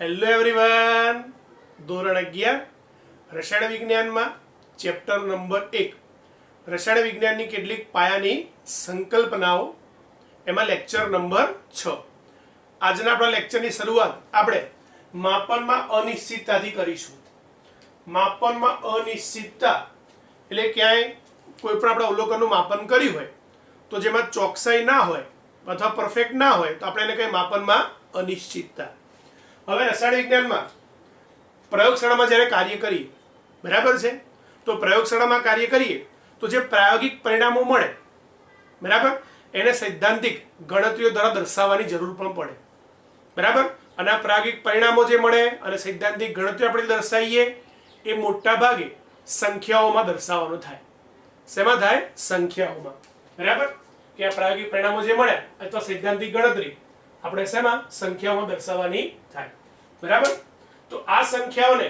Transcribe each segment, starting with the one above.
Hello everyone, ધોરણ 11 રસાયણ વિજ્ઞાનમાં ચેપ્ટર નંબર 1 રસાયણ વિજ્ઞાનની કેટલીક પાયાની સંકલ્પનાઓ, એમાં લેક્ચર નંબર 6. આજના આપણા લેક્ચરની શરૂઆત આપણે માપનમાં અનિશ્ચિતતાથી કરીશું. માપનમાં અનિશ્ચિતતા એટલે ક્યાંય કોઈ પણ આપણે અવલોકનનું માપન કર્યું હોય તો જેમાં ચોકસાઈ ના હોય અથવા પરફેક્ટ ના હોય તો આપણે એને કહીએ માપનમાં અનિશ્ચિતતા. હવે રસાયણ વિજ્ઞાનમાં પ્રયોગશાળામાં જ્યારે કાર્ય કરીએ, બરાબર છે, તો પ્રયોગશાળામાં કાર્ય કરીએ તો જે પ્રાયોગિક પરિણામો મળે, બરાબર, એને સૈદ્ધાંતિક ગણતરીઓ દ્વારા દર્શાવવાની જરૂર પણ પડે, બરાબર. અને આ પ્રાયોગિક પરિણામો જે મળે અને સૈદ્ધાંતિક ગણતરીઓ આપણે દર્શાવીએ એ મોટા ભાગે સંખ્યાઓમાં દર્શાવવાનું થાય. શેમાં થાય? સંખ્યાઓમાં, બરાબર. કે આ પ્રાયોગિક પરિણામો જે મળે અથવા સૈદ્ધાંતિક ગણતરી આપણે શેમાં? સંખ્યાઓમાં દર્શાવવાની થાય, બરાબર. તો આ સંખ્યાઓને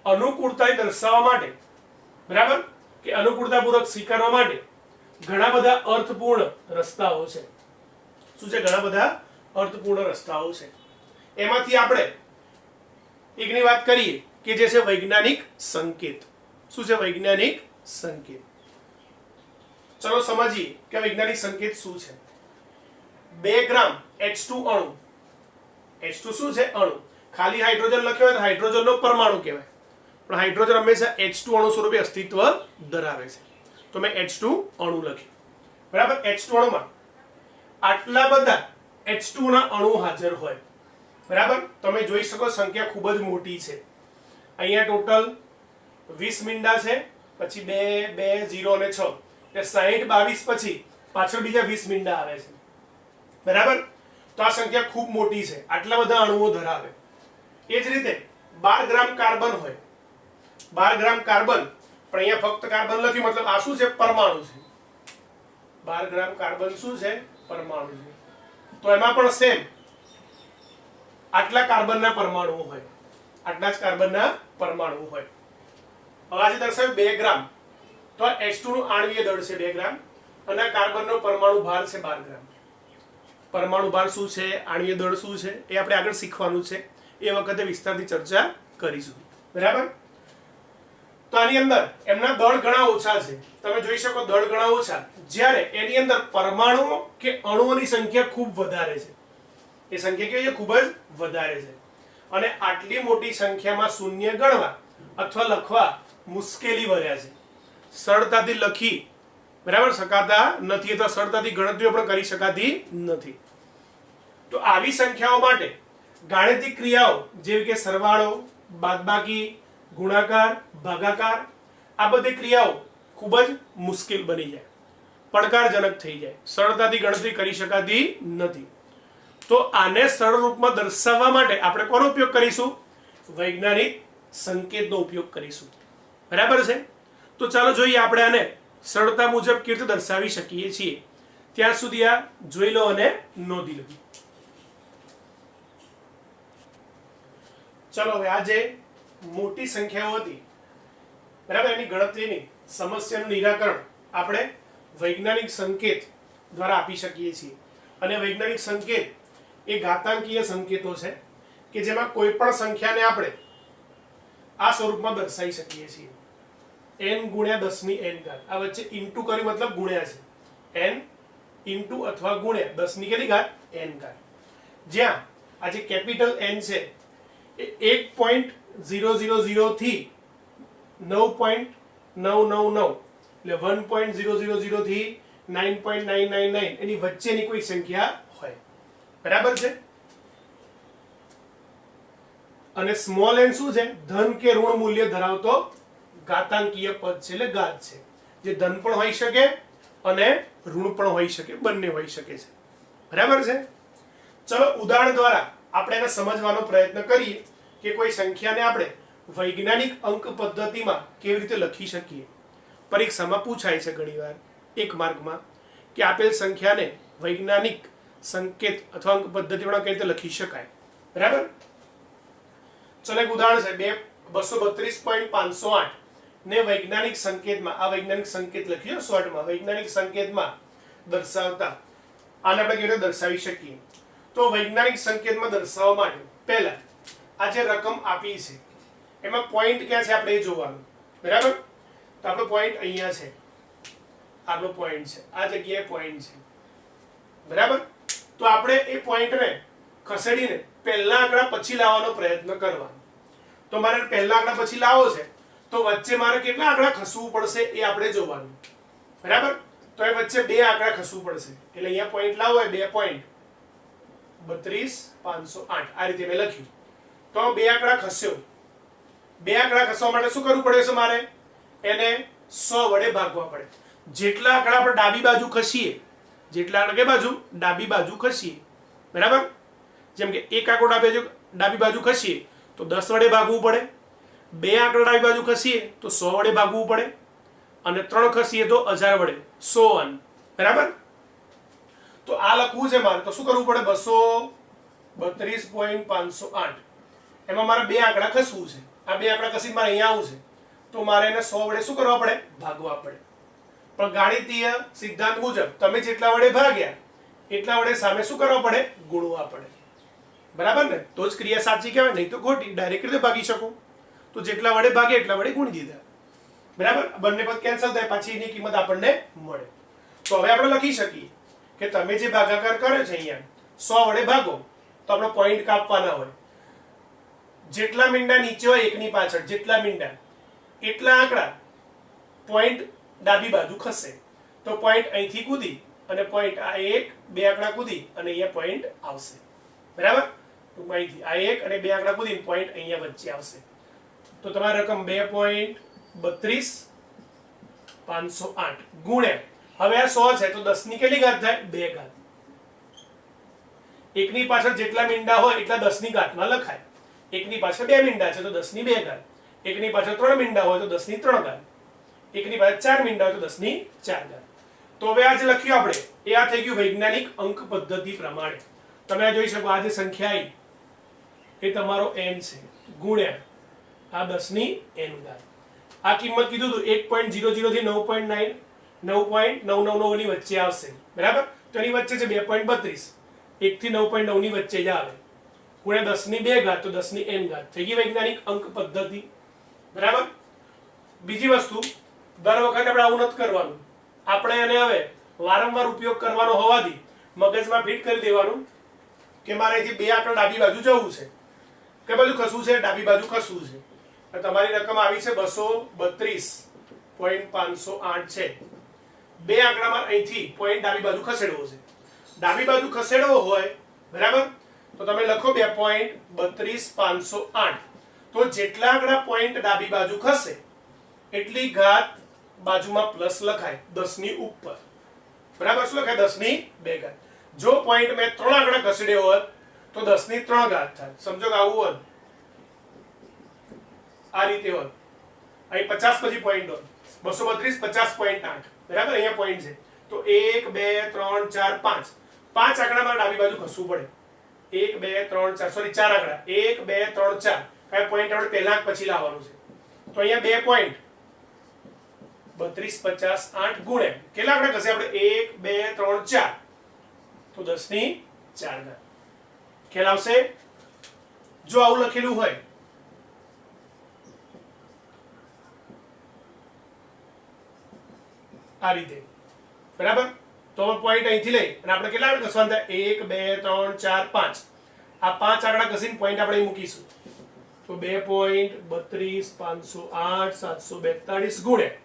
અનુકૂળતા દર્શાવવા માટે, બરાબર, કે અનુકૂળતાપૂર્વક સ્વીકારવા માટે ઘણા બધા અર્થપૂર્ણ રસ્તાઓ છે. શું છે? ઘણા બધા અર્થપૂર્ણ રસ્તાઓ છે. એમાંથી આપણે એકની વાત કરીએ કે જે છે વૈજ્ઞાનિક સંકેત. શું છે વૈજ્ઞાનિક સંકેત? ચલો સમજીએ કે વૈજ્ઞાનિક સંકેત શું છે. 2 ગ્રામ H2 અણુ, H2 શું છે? અણુ. ખાલી હાઇડ્રોજન લખ્યો હોય તો હાઇડ્રોજનનો પરમાણુ કહેવાય, પણ હાઇડ્રોજન હંમેશા H2 અણુ સ્વરૂપે અસ્તિત્વ ધરાવે છે, તો મેં H2 અણુ લખ્યું, બરાબર. H2 અણુમાં આટલા બધા H2 ના અણુ હાજર હોય, બરાબર. તમે જોઈ શકો સંખ્યા ખૂબ જ મોટી છે. અહીંયા ટોટલ 20 મીંડા છે, પછી 2 2 0 અને 6 એટલે 60 22 પછી પાછળ બીજા 20 મીંડા આવે છે, બરાબર. તો આ સંખ્યા ખૂબ મોટી છે, આટલા બધા અણુઓ ધરાવે. એ જ રીતે 12 ગ્રામ કાર્બન હોય, 12 ગ્રામ કાર્બન, પણ અહીંયા ફક્ત કાર્બન લખ્યું, મતલબ આ શું છે? પરમાણુ છે. 12 ગ્રામ કાર્બન શું છે? પરમાણુ છે. તો એમાં પણ સેમ આટલા કાર્બનના પરમાણુઓ હોય, આટલા જ કાર્બનના પરમાણુઓ હોય. હવે આજે દર્શાવ્યું 2 ગ્રામ, તો H2 નું આણ્વીય દળ છે 2 ગ્રામ અને કાર્બનનો પરમાણુ ભાર છે 12 ગ્રામ. પરમાણુ ભાર શું છે, આણ્વીય દળ શું છે, એ આપણે આગળ શીખવાનું છે. એ વખતે વિસ્તારથી ચર્ચા કરીશું, બરાબર. તો આની અંદર એમના દળ ઘણા ઓછા છે. તમે જોઈ શકો દળ ઘણા ઓછા, જ્યારે એની અંદર પરમાણુઓ કે અણુઓની સંખ્યા ખૂબ વધારે છે. એ સંખ્યા કેવી છે? ખૂબ જ વધારે છે. અને આટલી મોટી સંખ્યામાં શૂન્ય ગણવા અથવા લખવા મુશ્કેલી ભર્યા છે. સરળતાથી લખી, બરાબર, શકાતા નથી અથવા સરળતાથી ગણતરીઓ પણ કરી શકાતી નથી. તો આવી સંખ્યાઓ માટે ગાણિતિક ક્રિયાઓ જેવી કે સરવાળો, બાદબાકી, ગુણાકાર, ભાગાકાર, આ બધી ક્રિયાઓ ખૂબ જ મુશ્કેલ બની જાય, પડકારજનક થઈ જાય, સરળતાથી ગણતરી કરી શકાતી નથી. તો આને સરળ રૂપમાં દર્શાવવા માટે આપણે કોનો ઉપયોગ કરીશું? વૈજ્ઞાનિક સંકેતનો ઉપયોગ કરીશું, બરાબર છે. તો ચાલો જોઈએ આપણે આને સરળતા મુજબ કેવી રીતે દર્શાવી શકીએ છીએ. ત્યાં સુધી આ જોઈ લો અને નોંધી લો. ચલો હવે આ જે મોટી સંખ્યાઓ હતી, બરાબર, એની ગણતરીની સમસ્યાનું નિરાકરણ આપણે વૈજ્ઞાનિક સંકેત દ્વારા આપી શકીએ છીએ. અને વૈજ્ઞાનિક સંકેત એ ઘાતાંકીય સંકેતો છે કે જેમાં કોઈ પણ સંખ્યાને આપણે આ સ્વરૂપમાં દર્શાવી શકીએ છીએ. n ગુણ્યા 10 ની n ઘાત. આ વચ્ચે ઇન્ટુ કર્યું મતલબ ગુણ્યા છે. n ઇન્ટુ અથવા ગુણ્યા 10 ની કેટલી ઘાત? n ઘાત. જ્યાં આ જે કેપિટલ N છે એ 1.000 થી 9.999 એટલે 1.000 થી 9.999 એની વચ્ચેની કોઈ સંખ્યા હોય, બરાબર છે. અને સ્મોલ n શું છે? ધન કે ઋણ મૂલ્ય ધરાવતો ઘાતાંકીય પદ છે, એટલે ઘાત છે, જે ધન પણ હોઈ શકે અને ઋણ પણ હોઈ શકે, બંને હોઈ શકે છે, બરાબર છે. ચલો ઉદાહરણ દ્વારા આપણે એને સમજવાનો પ્રયત્ન કરીએ કે કોઈ સંખ્યાને આપણે વૈજ્ઞાનિક અંક પદ્ધતિમાં કેવી રીતે લખી શકીએ. પરીક્ષામાં પૂછાય છે ઘણીવાર 1 માર્કમાં કે આપેલ સંખ્યાને વૈજ્ઞાનિક સંકેત અથવા અંક પદ્ધતિમાં કેવી રીતે લખી શકાય, બરાબર. ચલો એક ઉદાહરણ છે 232.508 ને વૈજ્ઞાનિક સંકેતમાં, આ વૈજ્ઞાનિક સંકેત લખ્યો શોર્ટમાં, વૈજ્ઞાનિક સંકેતમાં દર્શાવતા આને આપણે કેવી રીતે દર્શાવી શકીએ. તો વૈજ્ઞાનિક સંકેતમાં દર્શાવવા માટે પહેલા આ જે રકમ આપી છે એમાં પોઈન્ટ ક્યાં છે આપણે એ જોવાનું, બરાબર. તો આપણો પોઈન્ટ અહીંયા છે, આપણો પોઈન્ટ છે, આ જગ્યાએ પોઈન્ટ છે, બરાબર. તો આપણે એ પોઈન્ટને ખસેડીને પહેલા આંકડા પછી લાવવાનો પ્રયત્ન કરવાનો. તો મારે પહેલા આંકડા પછી લાવવો છે તો વચ્ચે મારે કેટલા આંકડા ખસવું પડશે એ આપણે જોવાનું, બરાબર. તો એ વચ્ચે બે આંકડા ખસવું પડશે એટલે અહીંયા પોઈન્ટ લાવવો હોય 2.32,508 આ રીતે મેં લખ્યું. તો બે આંકડા ખસ્યો, બે આંકડા ખસવા માટે શું કરવું પડે છે મારે? એને 100 વડે ભાગવા પડે. જેટલા આંકડા આપણે ડાબી બાજુ ખસીએ, જેટલા આંકડા કે બાજુ ડાબી બાજુ ખસીએ, બરાબર. જેમ કે એક આંકડો ડાબી બાજુ ખસીએ તો 10 વડે ભાગવું પડે, બે આંકડા ડાબી બાજુ ખસીએ તો 100 વડે ભાગવું પડે, અને 3 ખસીએ તો 1000 વડે, 100 બરાબર. તો આ લખવું છે મારે તો શું કરવું પડે? 232.508 એમાં મારે બે આંકડા ખસવું છે. આ બે આંકડા ખસી મારે અહીંયા આવવું છે તો મારે એને 100 વડે શું કરવા પડે? ભાગવા પડે. પણ ગાણિતીય સિદ્ધાંત મુજબ તમે જેટલા વડે ભાગ્યા એટલા વડે સામે શું કરવા પડે? ગુણવા પડે, બરાબર ને. તો જ ક્રિયા સાચી કહેવાય, નહીં તો ખોટી. ડાયરેક્ટ રીતે ભાગી શકો તો જેટલા વડે ભાગે એટલા વડે ગુણી દીધા, બરાબર. બંને પદ કેન્સલ થાય, પાછી એની કિંમત આપણને મળે. તો હવે આપણે લખી શકીએ કે તમે જે ભાગાકાર કર્યો છે અહીંયા 100 વડે ભાગો તો આપણો પોઈન્ટ કાપવાના હોય. જેટલા મીંડા નીચે હોય એકની પાછળ, જેટલા મીંડા એટલા આંકડા પોઈન્ટ ડાબી બાજુ ખસે. તો પોઈન્ટ અહીંથી કૂદી અને પોઈન્ટ આ એક બે આંકડા કૂદી અને અહીંયા પોઈન્ટ આવશે, બરાબર. અહીંથી આ એક અને બે આંકડા કૂદીને પોઈન્ટ અહીંયા વચ્ચે આવશે. તો તમારી રકમ 2.32,508 ગુણ્યા, હવે આ 100 છે તો 10 ની કેટલી ઘાત થાય? 2 ઘાત. એકની પાછળ જેટલા મીંડા હોય એટલા 10 ની ઘાતમાં લખાય. એકની પાછળ 2 મીંડા છે તો 10 ની 2 ઘાત, એકની પાછળ 3 મીંડા હોય તો 10 ની 3 ઘાત, એકની પાછળ 4 મીંડા હોય તો 10 ની 4 ઘાત. તો હવે આ જે લખ્યું આપણે એ આ થઈ ગયું વૈજ્ઞાનિક અંક પદ્ધતિ પ્રમાણે. તમે આ જોઈ શકો, આ જે સંખ્યા આવી એ તમારો n છે ગુણ્યા આ 10 ની n ઘાત. આ કિંમત કીધું હતું 1.00 થી 9.999 ની વચ્ચે આવશે, બરાબર. તો એની વચ્ચે છે 2.32, 1 થી 9.9 ની વચ્ચે જ આવે, ગુણ્યા 10 ની 2 ઘાત તો 10 ની n ઘાત. થઈ ગઈ વૈજ્ઞાનિક અંક પદ્ધતિ, બરાબર. બીજી વસ્તુ, દર વખતે આપણે આવું નથી કરવાનું. આપણે એને હવે વારંવાર ઉપયોગ કરવાનો હોવાથી મગજમાં ફિટ કરી દેવાનું કે મારે અહીંથી બે આંકડા ડાબી બાજુ જવું છે, કે બાજુ ખસવું છે? ડાબી બાજુ ખસવું છે. તમારી રકમ આવી છે 232.508 છે. બે આંકડામાં અહીંથી પોઈન્ટ ડાબી બાજુ ખસેડવો છે. ડાબી બાજુ ખસેડવો હોય, બરાબર, તો તમે લખો 2.32,508. તો જેટલા આંકડા પોઈન્ટ ડાબી બાજુ ખસે એટલી ઘાત બાજુમાં પ્લસ લખાય 10 ની ઉપર, બરાબર. શું લખાય? 10 ની 2 ઘાત. જો પોઈન્ટ મેં 3 આંકડા ખસેડ્યો હોત તો 10 ની 3 ઘાત થાય. સમજો કે આવું હોત, આ રીતે હોત. અહીં 50 પછી પોઈન્ટ હોત, 232 50.8, બરાબર. અહીંયા પોઈન્ટ છે તો 1 2 3 4 5 પાંચ આંકડામાં ડાબી બાજુ ખસવું પડે. 1 2 3 4 સોરી 4 આંકડા 1 2 3 4 કયા પોઈન્ટ આપણે પહેલા પછી લાવવાનું છે. તો અહીંયા 2 પોઈન્ટ 32 50 8 ગુણ્યા કેટલા આંકડા ખસે આપણે? 1 2 3 4 તો 10 ની 4 ઘાત. ખ્યાલ આવશે? જો આવું લખેલું હોય આ રીતે, બરાબર, તો પોઈન્ટ અહીંથી લઈ અને આપણે કેટલા આંકડા ખસવાના થાય? 1 2 3 4 5. આ પાંચ આંકડા ખસીને પોઈન્ટ આપણે અહીં મૂકીશું તો 2.32,508 742 ગુણ્યા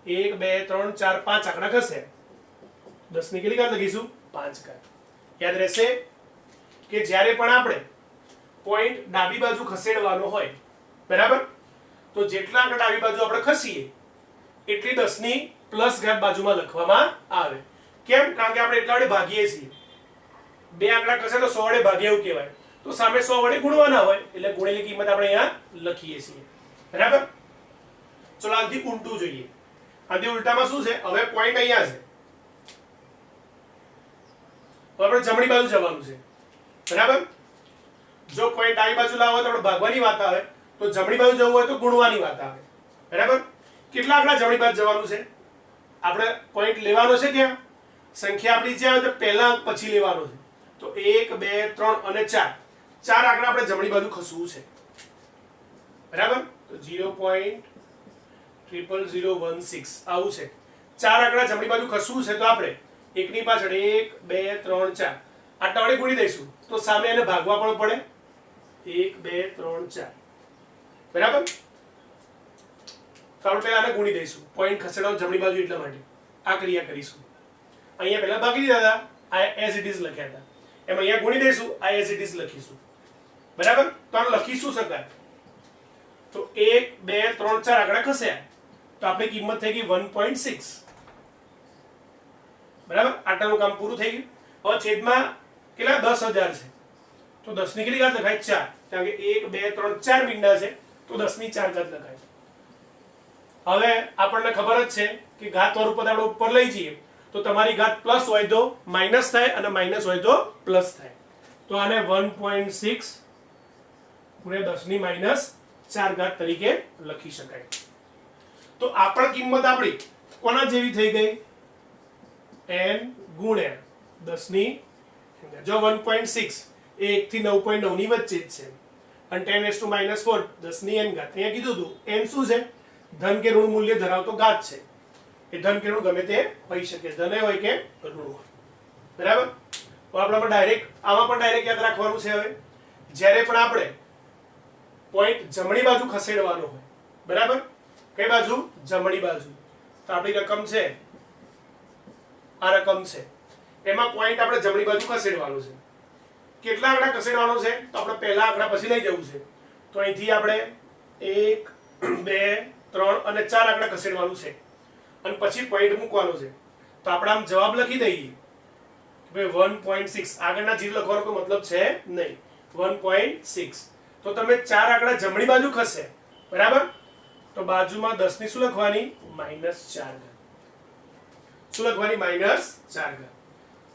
1 2 3 4 5 આંકડા ખસે 10 ની કેટલી ઘાત લખીશું? 5 ઘાત. યાદ રહેશે કે જ્યારે પણ આપણે પોઈન્ટ ડાબી બાજુ ખસેડવાનો હોય, બરાબર, તો જેટલા આંકડા ડાબી બાજુ આપણે ખસીએ એટલી 10 ની પ્લસ ઘાત બાજુમાં લખવામાં આવે. કેમ? કારણ કે આપણે એટલા વડે ભાગીએ છીએ. બે આંકડા ખસે તો 100 વડે ભાગે એવું કહેવાય. તો સામે 100 વડે ગુણવાના હોય એટલે ગુણેલી કિંમત આપણે અહીંયા લખીએ છીએ, બરાબર. ચલો આથી ઉલટું જોઈએ. આથી ઉલટામાં શું છે? હવે પોઈન્ટ અહીંયા છે, હવે આપણે જમણી બાજુ જવાનું છે, બરાબર. જો પોઈન્ટ ડાબી બાજુ લાવવો હોય તો આપણે ભાગવાની વાત આવે, તો જમણી બાજુ જવું હોય તો ગુણવાની વાત આવે, બરાબર. કેટલા આંકડા જમણી બાજુ જવાનું છે? આપણે પોઈન્ટ લેવાનો છે ત્યાં સંખ્યા આપણી જે આવે તો પહેલા પછી લેવાનો છે. તો 1 2 3 અને 4 ચાર આંકડા આપણે જમણી બાજુ ખસવું છે. બરાબર. તો 0.00016 આવું છે. ચાર આંકડા જમણી બાજુ ખસવું છે તો આપણે એકની પાછળ 1 2 3 4 આટલા વડે ગુણી દઈશું તો સામે એને ભાગવા પણ પડે. 1 2 3 4 બરાબર. તો આપણે પહેલા આને ગુણી દઈશું. પોઈન્ટ ખસેડો જમણી બાજુ એટલા માટે આ ક્રિયા કરીશું. અહીંયા પહેલા ભાગી દીધા હતા, આ એઝ ઇટ ઇઝ લખ્યા હતા, એમ અહીંયા ગુણી દઈશું, આ એઝ ઇટ ઇઝ લખીશું. બરાબર. તો આને લખી શું શકાય? તો 1 2 3 4 આંકડા ખસ્યા તો આપણી કિંમત થઈ ગઈ 1.6. બરાબર. આટલાનું કામ પૂરું થઈ ગયું. હવે છેદમાં કેટલા 10,000 છે તો 10 ની કેટલી ઘાત લખાય? 4. કારણ કે 1 2 3 4 મીંડા છે તો 10 ની 4 ઘાત લખાય. હવે આપણને ખબર જ છે કે ઘાત વાળું પદ આપણે ઉપર લઈ જઈએ તો તમારી ઘાત પ્લસ હોય તો માઇનસ થાય અને માઇનસ હોય તો પ્લસ થાય. તો આને 1.6 ગુણ્યા 10 ની માઇનસ 4 ઘાત તરીકે લખી શકાય. તો આ પણ કિંમત આપણી કોના જેવી થઈ ગઈ? n ગુણ્યા 10 ની જો 1.6 એ 1 થી 9.9 ની વચ્ચે જ છે અને 10⁻⁴ 10 ની n ઘાત. અહીંયા કીધું હતું n શું છે? ધન કે ઋણ મૂલ્ય ધરાવતો ઘાત છે. એ ધન કે ઋણ ગમે તે હોઈ શકે, ધન હોય કે ઋણ હોય. બરાબર. તો આપણે ડાયરેક્ટ આમાં પણ ડાયરેક્ટ યાદ રાખવાનું છે. હવે જ્યારે પણ આપણે પોઈન્ટ જમણી બાજુ ખસેડવાનો હોય, બરાબર, કઈ બાજુ? જમણી બાજુ. તો આપણી રકમ છે આ રકમ છે, એમાં પોઈન્ટ આપણે જમણી બાજુ ખસેડવાનો છે. કેટલા આંકડા ખસેડવાનો છે? તો આપણે પહેલા આંકડા પછી લઈ જવું છે. તો અહીંથી આપણે 1 2 3 અને 4 આંકડા ખસેડવાનું છે અને પછી પોઈન્ટ મૂકવાનો છે. તો આપણે આમ જવાબ લખી દઈએ કે ભાઈ 1.6. આગળના 0 લખવાનો કોઈ મતલબ છે નહીં. 1.6. તો તમે 4 આંકડા જમણી બાજુ ખસે, બરાબર, તો બાજુમાં 10 ની શું લખવાની? -4 ઘાત. શું લખવાની? -4 ઘાત.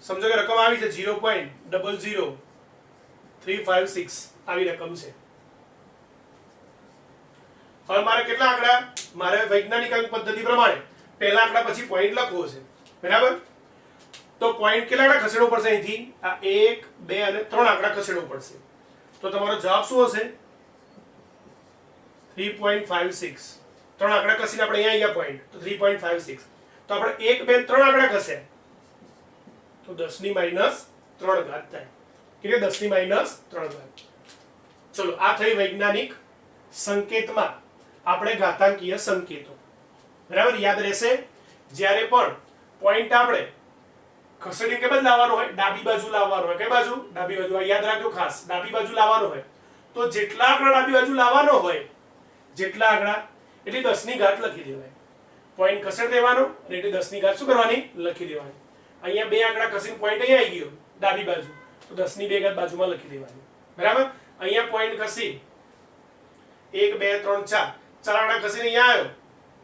સમજો કે રકમ આવી છે 0.00356 આવી રકમ છે. હવે મારે કેટલા આંકડા? મારે વૈજ્ઞાનિક અંક પદ્ધતિ પ્રમાણે પહેલા આંકડા પછી પોઈન્ટ લખવો છે, બરાબર. તો પોઈન્ટ કેટલા આંકડા ખસેડવો પડશે? અહીંથી આ 1 2 અને 3 આંકડા ખસેડવો પડશે. તો તમારો જવાબ શું હશે? 3.56. 3 આંકડા ખસીને આપણે અહીંયા પોઈન્ટ તો 3.56. તો આપણે 1 2 3 આંકડા ખસ્યા તો 10 ની -3 ઘાત થાય. કેટલી? 10 ની -3 ઘાત. ચલો, આ થઈ વૈજ્ઞાનિક સંકેતમાં આપણે ઘાતાંકીય સંકેતો. બરાબર. યાદ રહેશે જ્યારે પણ પોઈન્ટ આપણે ખસેડીને કે બદલાવાનો હોય, ડાબી બાજુ લાવવાનો હોય. કઈ બાજુ? ડાબી બાજુ. આ યાદ રાખજો ખાસ, ડાબી બાજુ લાવવાનો હોય તો જેટલા આંકડા ડાબી બાજુ લાવવાનો હોય, જેટલા આંકડા એટલે 10 ની ઘાત લખી દેવાય. પોઈન્ટ ખસેડી દેવાનો અને એટલે 10 ની ઘાત શું કરવાની? લખી દેવાની. અહીંયા બે આંકડા ખસીને પોઈન્ટ અહીંયા આવી ગયો ડાબી બાજુ તો 10 ની 2 ઘાત બાજુમાં લખી દેવાની. બરાબર. અહીંયા પોઈન્ટ ખસી 1 2 3 4 આંકડા ખસીને અહીંયા આવ્યો,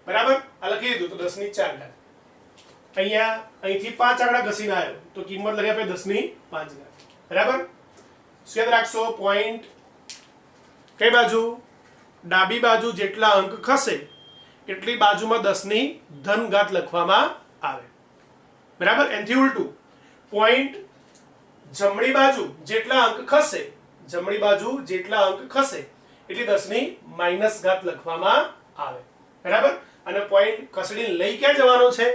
બરાબર, આ લખી દીધું તો 10 ની 4 ઘાત. અહીંયા અહીંથી 5 આંકડા ઘસીને આવ્યો તો કિંમત લખી આપણે 10 ની 5 ઘાત. બરાબર. યાદ રાખશો પોઈન્ટ કઈ બાજુ? ડાબી બાજુ જેટલા અંક ખસે એટલી બાજુમાં 10 ની ધન ઘાત લખવામાં આવે. બરાબર. એનથી ઉલટું પોઈન્ટ જમણી બાજુ જેટલા અંક ખસે, જમણી બાજુ જેટલા અંક ખસે એટલી 10 ની માઇનસ ઘાત લખવામાં આવે. બરાબર. અને પોઈન્ટ ખસડીને લઈ ક્યાં જવાનો છે?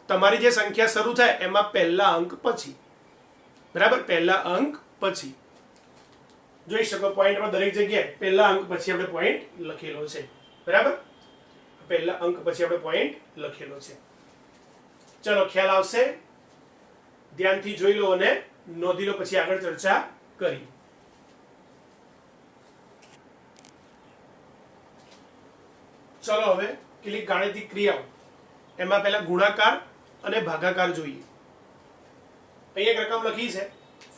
તમારી જે સંખ્યા શરૂ થાય એમાં પહેલા અંક પછી. બરાબર. પહેલા અંક પછી જોઈ શકો પોઈન્ટમાં દરેક જગ્યાએ પહેલા અંક પછી આપણે પોઈન્ટ લખેલો છે. બરાબર. પહેલા અંક પછી આપણે પોઈન્ટ લખેલો છે. ચલો, ખ્યાલ આવશે. ધ્યાનથી જોઈ લો અને નોંધી લો, પછી આગળ ચર્ચા કરી. ચલો હવે કેટલીક ગાણિતિક ક્રિયાઓ, એમાં પહેલા ગુણાકાર અને ભાગાકાર જોઈએ. અહીંયા એક રકમ લખી છે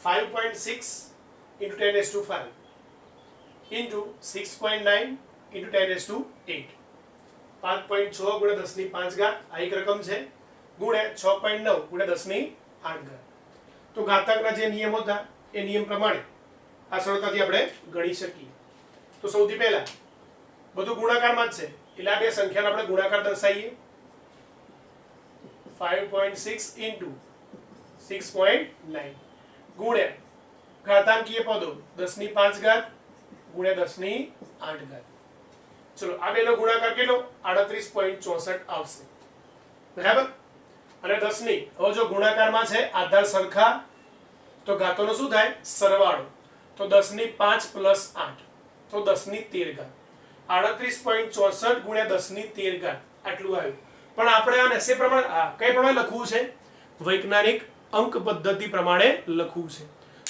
5.6 × 10⁵ into 6.9 × 10⁸. 5.6 ગુણ્યા 10 ની 5 ઘાત આ એક રકમ છે, ગુણ્યા 6.9 ગુણ્યા 10 ની 8 ઘાત. તો ઘાતાંકના જે નિયમો હતા એ નિયમ પ્રમાણે આ સરળતાથી આપણે ગણી શકીએ. તો સૌથી પહેલા બધું ગુણાકારમાં જ છે એટલે આ બે સંખ્યાનો આપણે ગુણાકાર દર્શાવીએ. 5.6 into 6.9 ગુણ્યા ઘાતાંકીય પદો 10 ની 5 ઘાત ગુણ્યા 10 ની 8 ઘાત. ચલો આ બેનો ગુણાકાર કેટલો 38.64 આવશે બરાબર અને 10 ની હવે જો ગુણાકારમાં છે આધાર સરખા તો ઘાતોનો શું થાય સરવાળો તો 10 ની 5 + 8 તો 10 ની 13 ઘાત 38.64 ગુણ્યા 10 ની 13 ઘાત આટલું આવ્યું પણ આપણે આ નસે પ્રમાણે કઈ પ્રમાણે લખવું છે વૈજ્ઞાનિક અંક પદ્ધતિ પ્રમાણે લખવું છે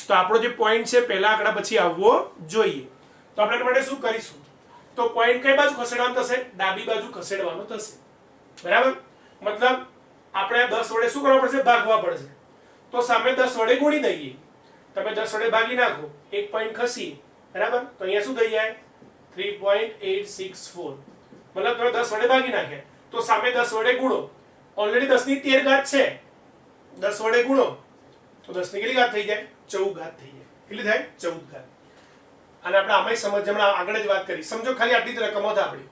તો આપણો જે પોઈન્ટ છે પહેલા આંકડા પછી આવવો જોઈએ તો આપણે એના માટે શું કરીશું તો પોઈન્ટ કઈ બાજુ ખસેડવાનો થશે ડાબી બાજુ ખસેડવાનો થશે બરાબર મતલબ આપણે 10 વડે શું કરવું પડશે ભાગવા પડશે તો સામે 10 વડે ગુણી દઈએ તમે 10 વડે ભાગી નાખો એક પોઈન્ટ ખસી બરાબર તો અહીંયા શું થઈ જાય 3.864 મતલબ તમે 10 વડે ભાગી નાખ્યા તો સામે 10 વડે ગુણો ઓલરેડી 10 ની 13 ઘાત છે 10 વડે ગુણો તો 10 ની કેટલી ઘાત થઈ જાય 14 ઘાત થઈ જાય કેટલી થાય 14 ઘાત અને આપણે આમાંય સમજ હમણાં આગળ જ વાત કરી સમજો ખાલી આટલી જ રકમો હતા આપણી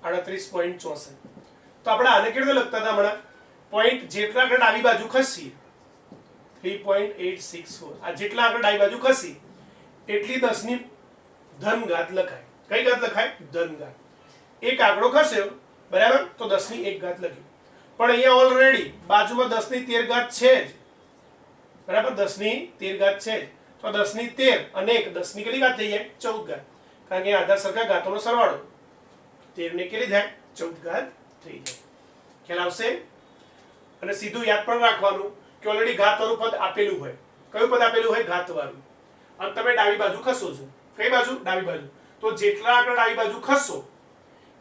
38.64 તો આપણે આને કેવી રીતે લખતા હતા હમણાં પોઈન્ટ જેટલા આગળ ડાબી બાજુ ખસી 3.864 આ જેટલા આગળ ડાબી બાજુ ખસી એટલી 10 ની ધન ઘાત લખાય કઈ ઘાત લખાય ધન ઘાત એક આંકડો ખસ્યો બરાબર તો 10 ની 1 ઘાત લખ્યું પણ અહીંયા ઓલરેડી બાજુમાં 10 ની 13 ઘાત છે જ બરાબર 10 ની 13 ઘાત છે જ તો 10 ની 13 અને 1 10 ની કેટલી ઘાત થઈ જાય 14 ઘાત કારણ કે આધાર સરખા ઘાતોનો સરવાળો 13 ની કેટલી થાય 14 ઘાત થઈ જાય ખ્યાલ આવશે અને સીધું યાદ પણ રાખવાનું કે ઓલરેડી ઘાતવાળું પદ આપેલું હોય કયું પદ આપેલું હોય ઘાતવાળું અને તમે ડાબી બાજુ ખસો છો કઈ બાજુ ડાબી બાજુ તો જેટલા આગળ ડાબી બાજુ ખસો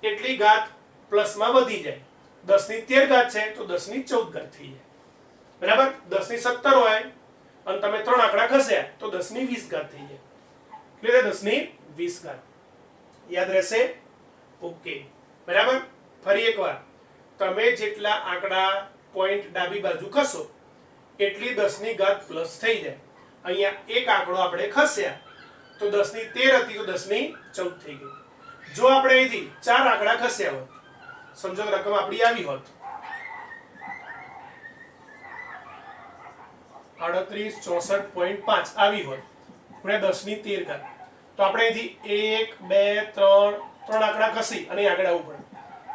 એટલી ઘાત પ્લસમાં વધી જાય 10 ની 13 ઘાત છે તો 10 ની 14 ઘાત થઈ જાય બરાબર 10 ની 17 હોય અને તમે 3 આંકડા ખસ્યા તો 10 ની 20 ઘાત થઈ જાય એટલે 10 ની 20 ઘાત યાદ રહેશે ઓકે બરાબર ફરી એકવાર તમે જેટલા આંકડા પોઈન્ટ ડાબી બાજુ ખસો એટલી 10 ની ઘાત પ્લસ થઈ જાય અહીંયા એક આંકડો આપણે ખસ્યા તો 10 ની 13 હતી તો 10 ની 14 થઈ ગઈ જો આપણે અહીંથી 4 આંકડા ખસ્યા હોત સમજો રકમ આપણી આવી હોત 3864.5 આવી હોત ગુણ્યા 10 ની 13 ઘાત તો આપણે અહીંથી 1 2 3 આંકડા ખસી અને આગળ આવવું પડે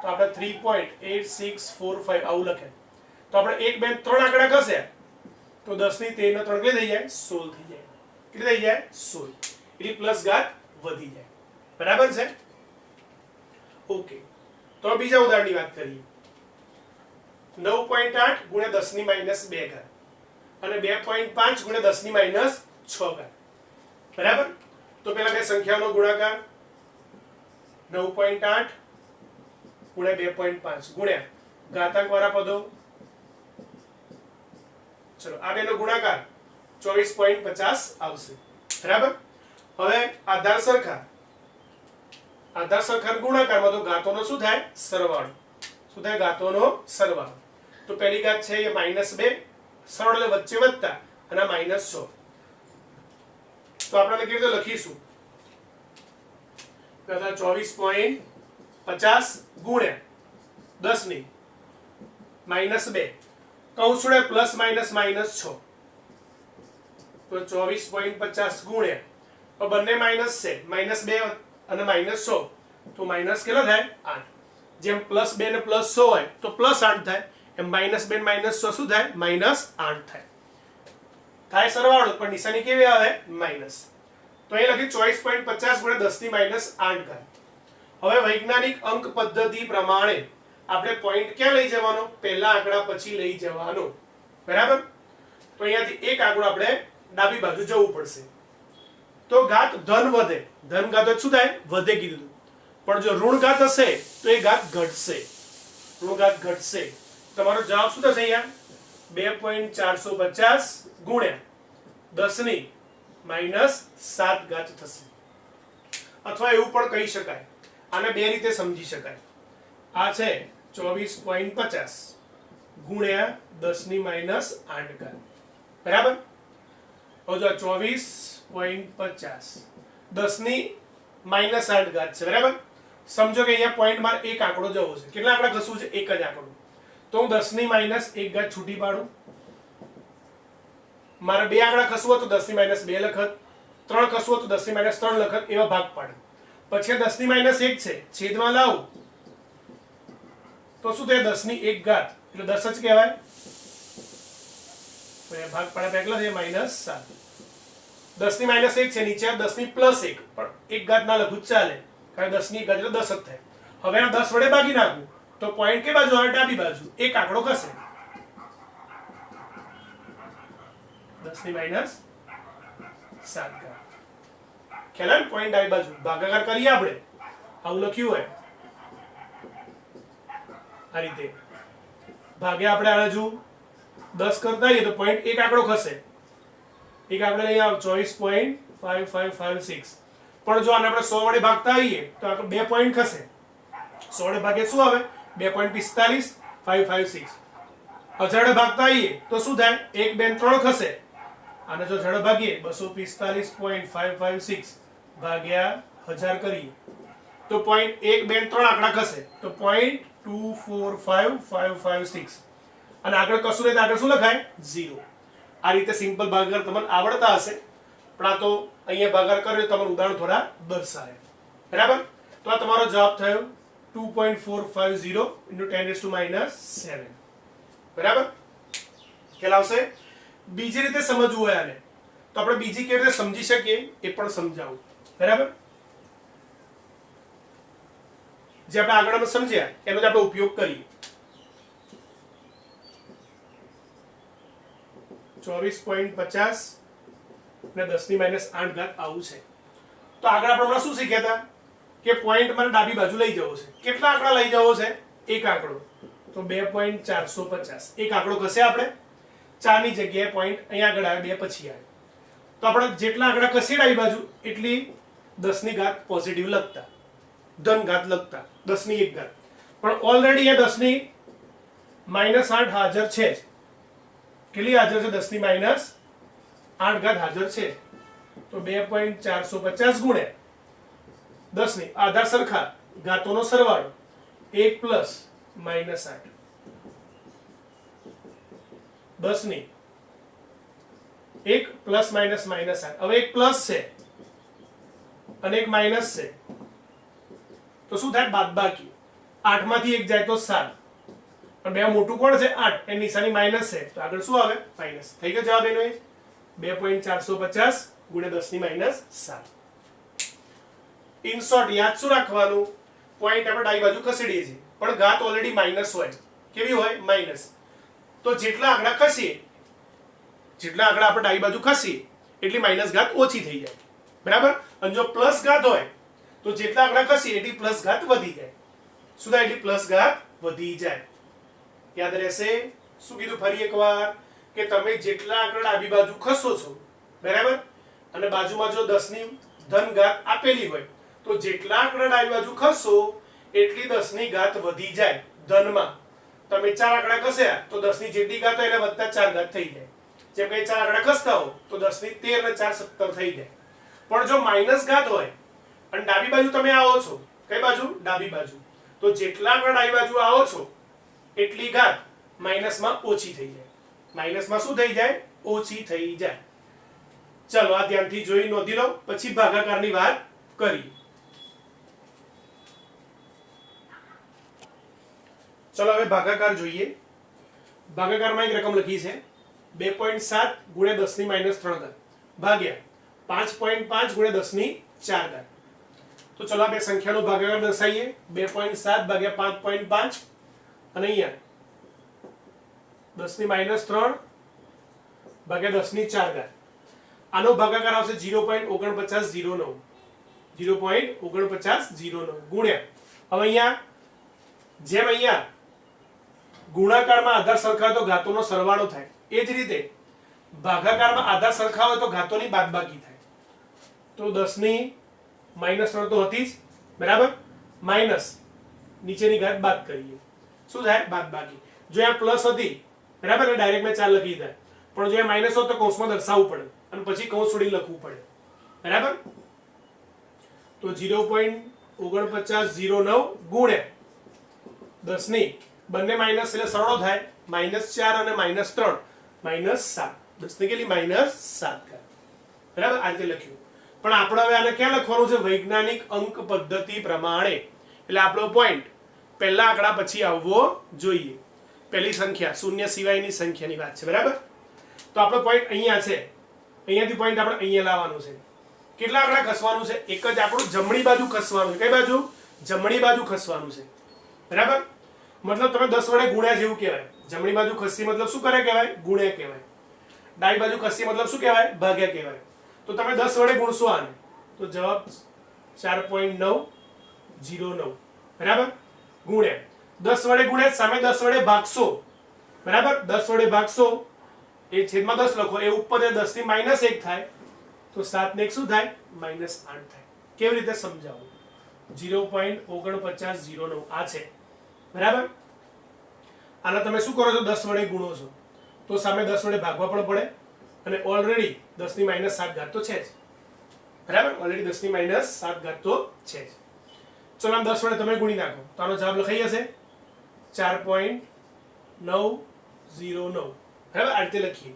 તો આપણે 3.8645 આવું લખે તો આપણે 1 2 3 આંકડા ખસ્યા તો 10 ની 13 નો 3 કેટલી થઈ જાય 16 થઈ જાય કેટલી થઈ જાય 16 એટલે પ્લસ ઘાત વધી જાય બરાબર છે ઓકે તો બીજા ઉદાહરણની વાત કરીએ 9.8 ગુણ્યા 10 ની -2 ઘાત અને 2.5 ગુણ્યા 10 ની -6 ઘાત બરાબર તો પેલા બે સંખ્યાઓનો ગુણાકાર 9.8 ગુણ્યા 2.5 ગુણ્યા ઘાતાંક વાળા પદો ચલો આ બેનો ગુણાકાર 24.50 આવશે બરાબર હવે આધાર સરખા ગુણાકારમાં તો ઘાતોનો શું થાય સરવાળો શું થાય ઘાતોનો સરવાળો તો પહેલી ઘાત છે એ -2 સરળ એટલે વચ્ચે વધતા અને -6 તો આપણે કેવી રીતે લખીશું 24.50 ગુણ્યા 10 ની -2 કૌંસ વડે પ્લસ માઇનસ -6 તો 24.50 ગુણ્યા તો બંને માઈનસ છે -2 અને -6 તો માઈનસ કેટલો થાય 8 જેમ +2 ને +6 હોય તો +8 થાય એમ -2 ને -6 શું થાય -8 થાય સરવાળો પણ નિશાની કેવી આવે માઈનસ તો અહીં લખી 24.50 ગુણ્યા 10 ની -8 ઘાત હવે વૈજ્ઞાનિક અંક પદ્ધતિ પ્રમાણે આપણે પોઈન્ટ ક્યાં લઈ જવાનો પહેલા આંકડા પછી લઈ જવાનો બરાબર તો અહીંયાથી એક આંકડો આપણે ડાબી બાજુ જવું પડશે તો ઘાત ધન વધે ધન ઘાત શું થાય વધે કીધું પણ જો ઋણ ઘાત હશે તો એ ઘાત ઘટશે ઋણ ઘાત ઘટશે તમારો જવાબ શું થશે અહીંયા 2.450 ગુણ્યા 10 ની -7 ઘાત થશે અથવા એવું પણ કહી શકાય આને બે રીતે સમજી શકાય આ છે 24.50 ગુણ્યા 10 ની -8 ઘાત બરાબર હવે જો 24.50 10 ની -8 ઘાત છે બરાબર સમજો કે અહીંયા પોઈન્ટ માર એક આંકડો જવો છે કેટલા આંકડા ખસવું છે એક જ આંકડો તો હું 10 ની -1 ઘાત છૂટી પાડું મારે બે આંકડા ખસવો તો 10 ની -2 લખત ત્રણ ખસવો તો 10 ની -3 લખત એવા ભાગ પાડું પછી 10 ની -1 છે, છેદમાં લાવું તો શું થાય? 10 ની 1 ઘાત એટલે 10 જ કહેવાય. ભાગ પડે પહેલા છે -7. 10 ની -1 છે, નીચે 10 ની +1, પણ 1 ઘાત ના લખું ચાલે, કારણ 10 ની 1 ઘાત એટલે 10 જ થાય. હવે આ 10 વડે ભાગી નાખું તો પોઈન્ટ કે બાજુ આવે? ડાબી બાજુ. એક આંકડો ખસે. 10 ની -7 ઘાત. ખ્યાલ આવે? પોઈન્ટ ડાબી બાજુ. ભાગાકાર કરીએ આપણે, આવું લખ્યું હોય આ રીતે. ભાગ્યા આપણે આ બાજુ 10 કરતા આવીએ તો પોઈન્ટ એક આંકડો ખસે. એક આપણે લઈ આવો 24.5556. પણ જો આને આપણે 100 વડે ભાગતા આવીએ તો આપણે 2 પોઈન્ટ ખસે. 100 વડે ભાગે શું આવે? 2.4556. અજાડે ભાગતા આવીએ તો શું થાય? 1 2 3 ખસે. અને જો જડે ભાગીએ 245.556 ભાગ્યા 1000 કરીએ તો પોઈન્ટ 1 2 3 આંકડા ખસે, તો 0.245556. અને આગળ કશું નહીં તો આગળ શું લખાય? 0. આ રીતે સિમ્પલ ભાગાકાર તમને આવડતા હશે, પણ આ તો અહીંયા ભાગાકાર કર્યો તમારું ઉદાહરણ થોડા દર્શાવે. બરાબર? તો આ તમારો જવાબ થયો 2.450 × 10⁻⁻7. બરાબર? ખ્યાલ આવશે? બીજી રીતે સમજવું હોય આને તો આપણે બીજી કેવી રીતે સમજી શકીએ એ પણ સમજાવું. બરાબર? જે આપણે આગળ સમજ્યા એનો જ આપણે ઉપયોગ કરીએ. 24.50 ને 10 ની -8 ઘાત આવું છે. તો આગળ આપણે હમણાં શું શીખ્યા હતા કે પોઈન્ટ મારે ડાબી બાજુ લઈ જવો છે. કેટલા આંકડા લઈ જવો છે? એક આંકડો. તો 2.450. એક આંકડો ખસે આપણે 4 ની જગ્યાએ પોઈન્ટ અહીંયા આગળ આવે, 2 પછી આવે. તો આપણે જેટલા આંકડા ખસે ડાબી બાજુ એટલી 10 ની ઘાત પોઝિટિવ લખતા, ધન ઘાત લખતા, 10 ની 1 ઘાત. પણ ઓલરેડી અહીંયા 10 ની -8 હાજર છે જ. કેટલી હાજર છે? 10 ની -8 ઘાત હાજર છે. તો 2.450 ગુણ્યા 10 ની આધાર સરખા ઘાતોનો સરવાળો 1 + -8. 10 ની 1 + -8. હવે એક પ્લસ છે અને એક માઇનસ છે તો શું થાય? બાદબાકી. 8 માંથી 1 જાય તો 7. પણ બે મોટું કોણ છે? 8. એની નિશાની માઇનસ છે તો આગળ શું આવે? માઇનસ. થઈ ગયો જવાબ એનો. 2.450 ગુણ્યા 10 ની -7. ઇન શોર્ટ યાદ શું રાખવાનું? પોઈન્ટ આપણે ડાબી બાજુ ખસેડીએ છીએ પણ ઘાત ઓલરેડી માઇનસ હોય. કેવી હોય? માઇનસ. તો જેટલા આંકડા ખસીએ, જેટલા આંકડા આપણે ડાબી બાજુ ખસીએ એટલી માઇનસ ઘાત ઓછી થઈ જાય. બરાબર? અને જો પ્લસ ઘાત હોય તો જેટલા આંકડા ખસીએ એટલી પ્લસ ઘાત વધી જાય. શું થાય? એટલી પ્લસ ઘાત વધી જાય. યાદ રહેશે? શું કીધું ફરી એકવાર કે તમે જેટલા આંકડા ડાબી બાજુ ખસો છો, બરાબર, અને બાજુમાં જો 10 ની ધન ઘાત આપેલી હોય તો જેટલા આંકડા ડાબી બાજુ ખસશો એટલી 10 ની ઘાત વધી જાય ધનમાં. તમે 4 આંકડા ખસ્યા તો 10 ની જેટલી ઘાત હોય એને વત્તા 4 ઘાત થઈ જાય. જેમ કે 4 આંકડા ખસતા હો તો 10 ની 13 અને 4 17 થઈ જાય. પણ જો માઇનસ ઘાત હોય અને ડાબી બાજુ તમે આવો છો, કઈ બાજુ? ડાબી બાજુ, તો જેટલા આંકડા ડાબી બાજુ આવો છો એટલી ઘાત માઇનસમાં ઓછી થઈ જાય. માઇનસમાં શું થઈ જાય? ઓછી થઈ જાય. ચલો આ ધ્યાનથી જોઈ નોંધી લો, પછી ભાગાકારની વાત કરીએ. ચલો હવે ભાગાકાર જોઈએ. ભાગાકારમાં એક રકમ લખી છે 2.7 ગુણ્યા 10 ની -3 ઘાત ભાગ્યા 5.5 ગુણ્યા 10 ની 4 ઘાત. તો ચલો આ બે સંખ્યાનો ભાગાકાર દર્શાવીએ. 2.7 ભાગ્યા 5.5 અને અહીંયા 10 ની -3 ભાગ્યા 10 ની 4 ઘાત. આનો ભાગાકાર આવશે 0.4909. 0.4909 ગુણ્યા, હવે અહીંયા જેમ અહીંયા ગુણાકારમાં આધાર સરખા તો ઘાતોનો સરવાળો થાય, એ જ રીતે ભાગાકારમાં આધાર સરખા હોય તો ઘાતોની બાદબાકી થાય. તો 10 ની -3 તો હતી જ, બરાબર, માઇનસ નીચેની ઘાત બાદ કરીએ, શું થાય? બાદબાકી. જો આ પ્લસ હતી, બરાબર, એટલે ડાયરેક્ટ મેં 4 લખી દીધા, પણ જો આ માઇનસ હોત તો કૌંસમાં દર્શાવવું પડે અને પછી કૌંસ છોડી લખવું પડે. બરાબર? તો 0.4909 ગુણ્યા 10 ની બંને માઇનસ એટલે સરળો થાય, -4 અને -3 -7. 10 ની કેટલી? -7 ઘાત. બરાબર? આ રીતે લખ્યું. પણ આપણે હવે આને ક્યાં લખવાનું છે? વૈજ્ઞાનિક અંક પદ્ધતિ પ્રમાણે. એટલે આપણો પોઈન્ટ પહેલા આંકડા પછી આવવો જોઈએ. પહેલી સંખ્યા શૂન્ય સિવાયની સંખ્યાની વાત છે, બરાબર? તો આપણો પોઈન્ટ અહીંયા છે, અહીંયાથી પોઈન્ટ આપણે અહીંયા લાવવાનું છે. કેટલા આંકડા ખસવાનું છે? એક જ આપણું જમણી બાજુ ખસવાનું છે. કઈ બાજુ? જમણી બાજુ ખસવાનું છે, બરાબર? મતલબ તમે 10 વડે ગુણ્યા જેવું કહેવાય. જમણી બાજુ ખસી મતલબ શું કરે કહેવાય? ગુણ્યા કહેવાય. ડાબી બાજુ ખસી મતલબ શું કહેવાય? ભાગ્યા કહેવાય. તો તમે 10 વડે ગુણશો આને તો જવાબ 4.909, બરાબર? ગુણ્યા 10 વડે ગુણ્યા સામે 10 વડે ભાગશો, બરાબર? 10 વડે ભાગશો એ છેદમાં 10 લખો, એ ઉપર 10 થી -1 થાય તો 7 ને 1 શું થાય? -8 થાય. કેવી રીતે સમજાવું? 0.4909 આ છે, બરાબર? આના તમે શું કરો છો? 10 વડે ગુણો છો તો સામે 10 વડે ભાગવા પણ પડે અને ઓલરેડી 10 ની -7 તો છે જ, બરાબર? ઓલરેડી 10 ની -7 તો છે જ. ચલો આમ 10 વડે તમે ગુણી નાખો તો આનો જવાબ લખાઈ જશે 4.909, બરાબર? આ રીતે લખીએ.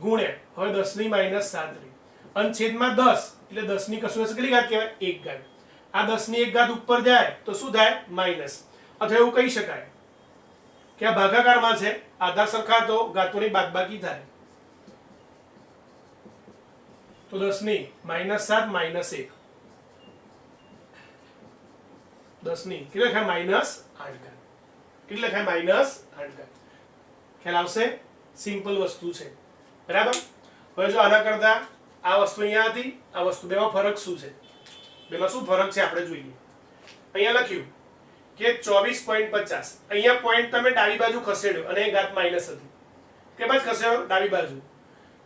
ગુણ્યા હવે 10 ની -7 અને છેદમાં 10 એટલે 10 ની કશું કેટલી ઘાત કહેવાય? 1 ઘાત. આ 10 ની 1 ઘાત ઉપર જાય તો શું થાય? માઈનસ. અથવા એવું કહી શકાય કે આ ભાગાકારમાં છે, આધાર સરખા તો ઘાતોની બાદબાકી થાય. તો 10 ની -7 -1, 10 ની કેટલે લખાય? -8 ઘાત. કેટલે લખાય? -8 ઘાત. ખ્યાલ આવશે? સિમ્પલ વસ્તુ છે, બરાબર? હવે જો આના કરતા આ વસ્તુ અહીંયા હતી, આ વસ્તુ બેમાં ફરક શું છે? બેમાં શું ફરક છે આપણે જોઈએ. અહીંયા લખ્યું કે 24.50. અહીંયા પોઈન્ટ તમે ડાબી બાજુ ખસેડ્યો અને ઘાત માઈનસ હતી. કે બાજુ ખસેડો? ડાબી બાજુ.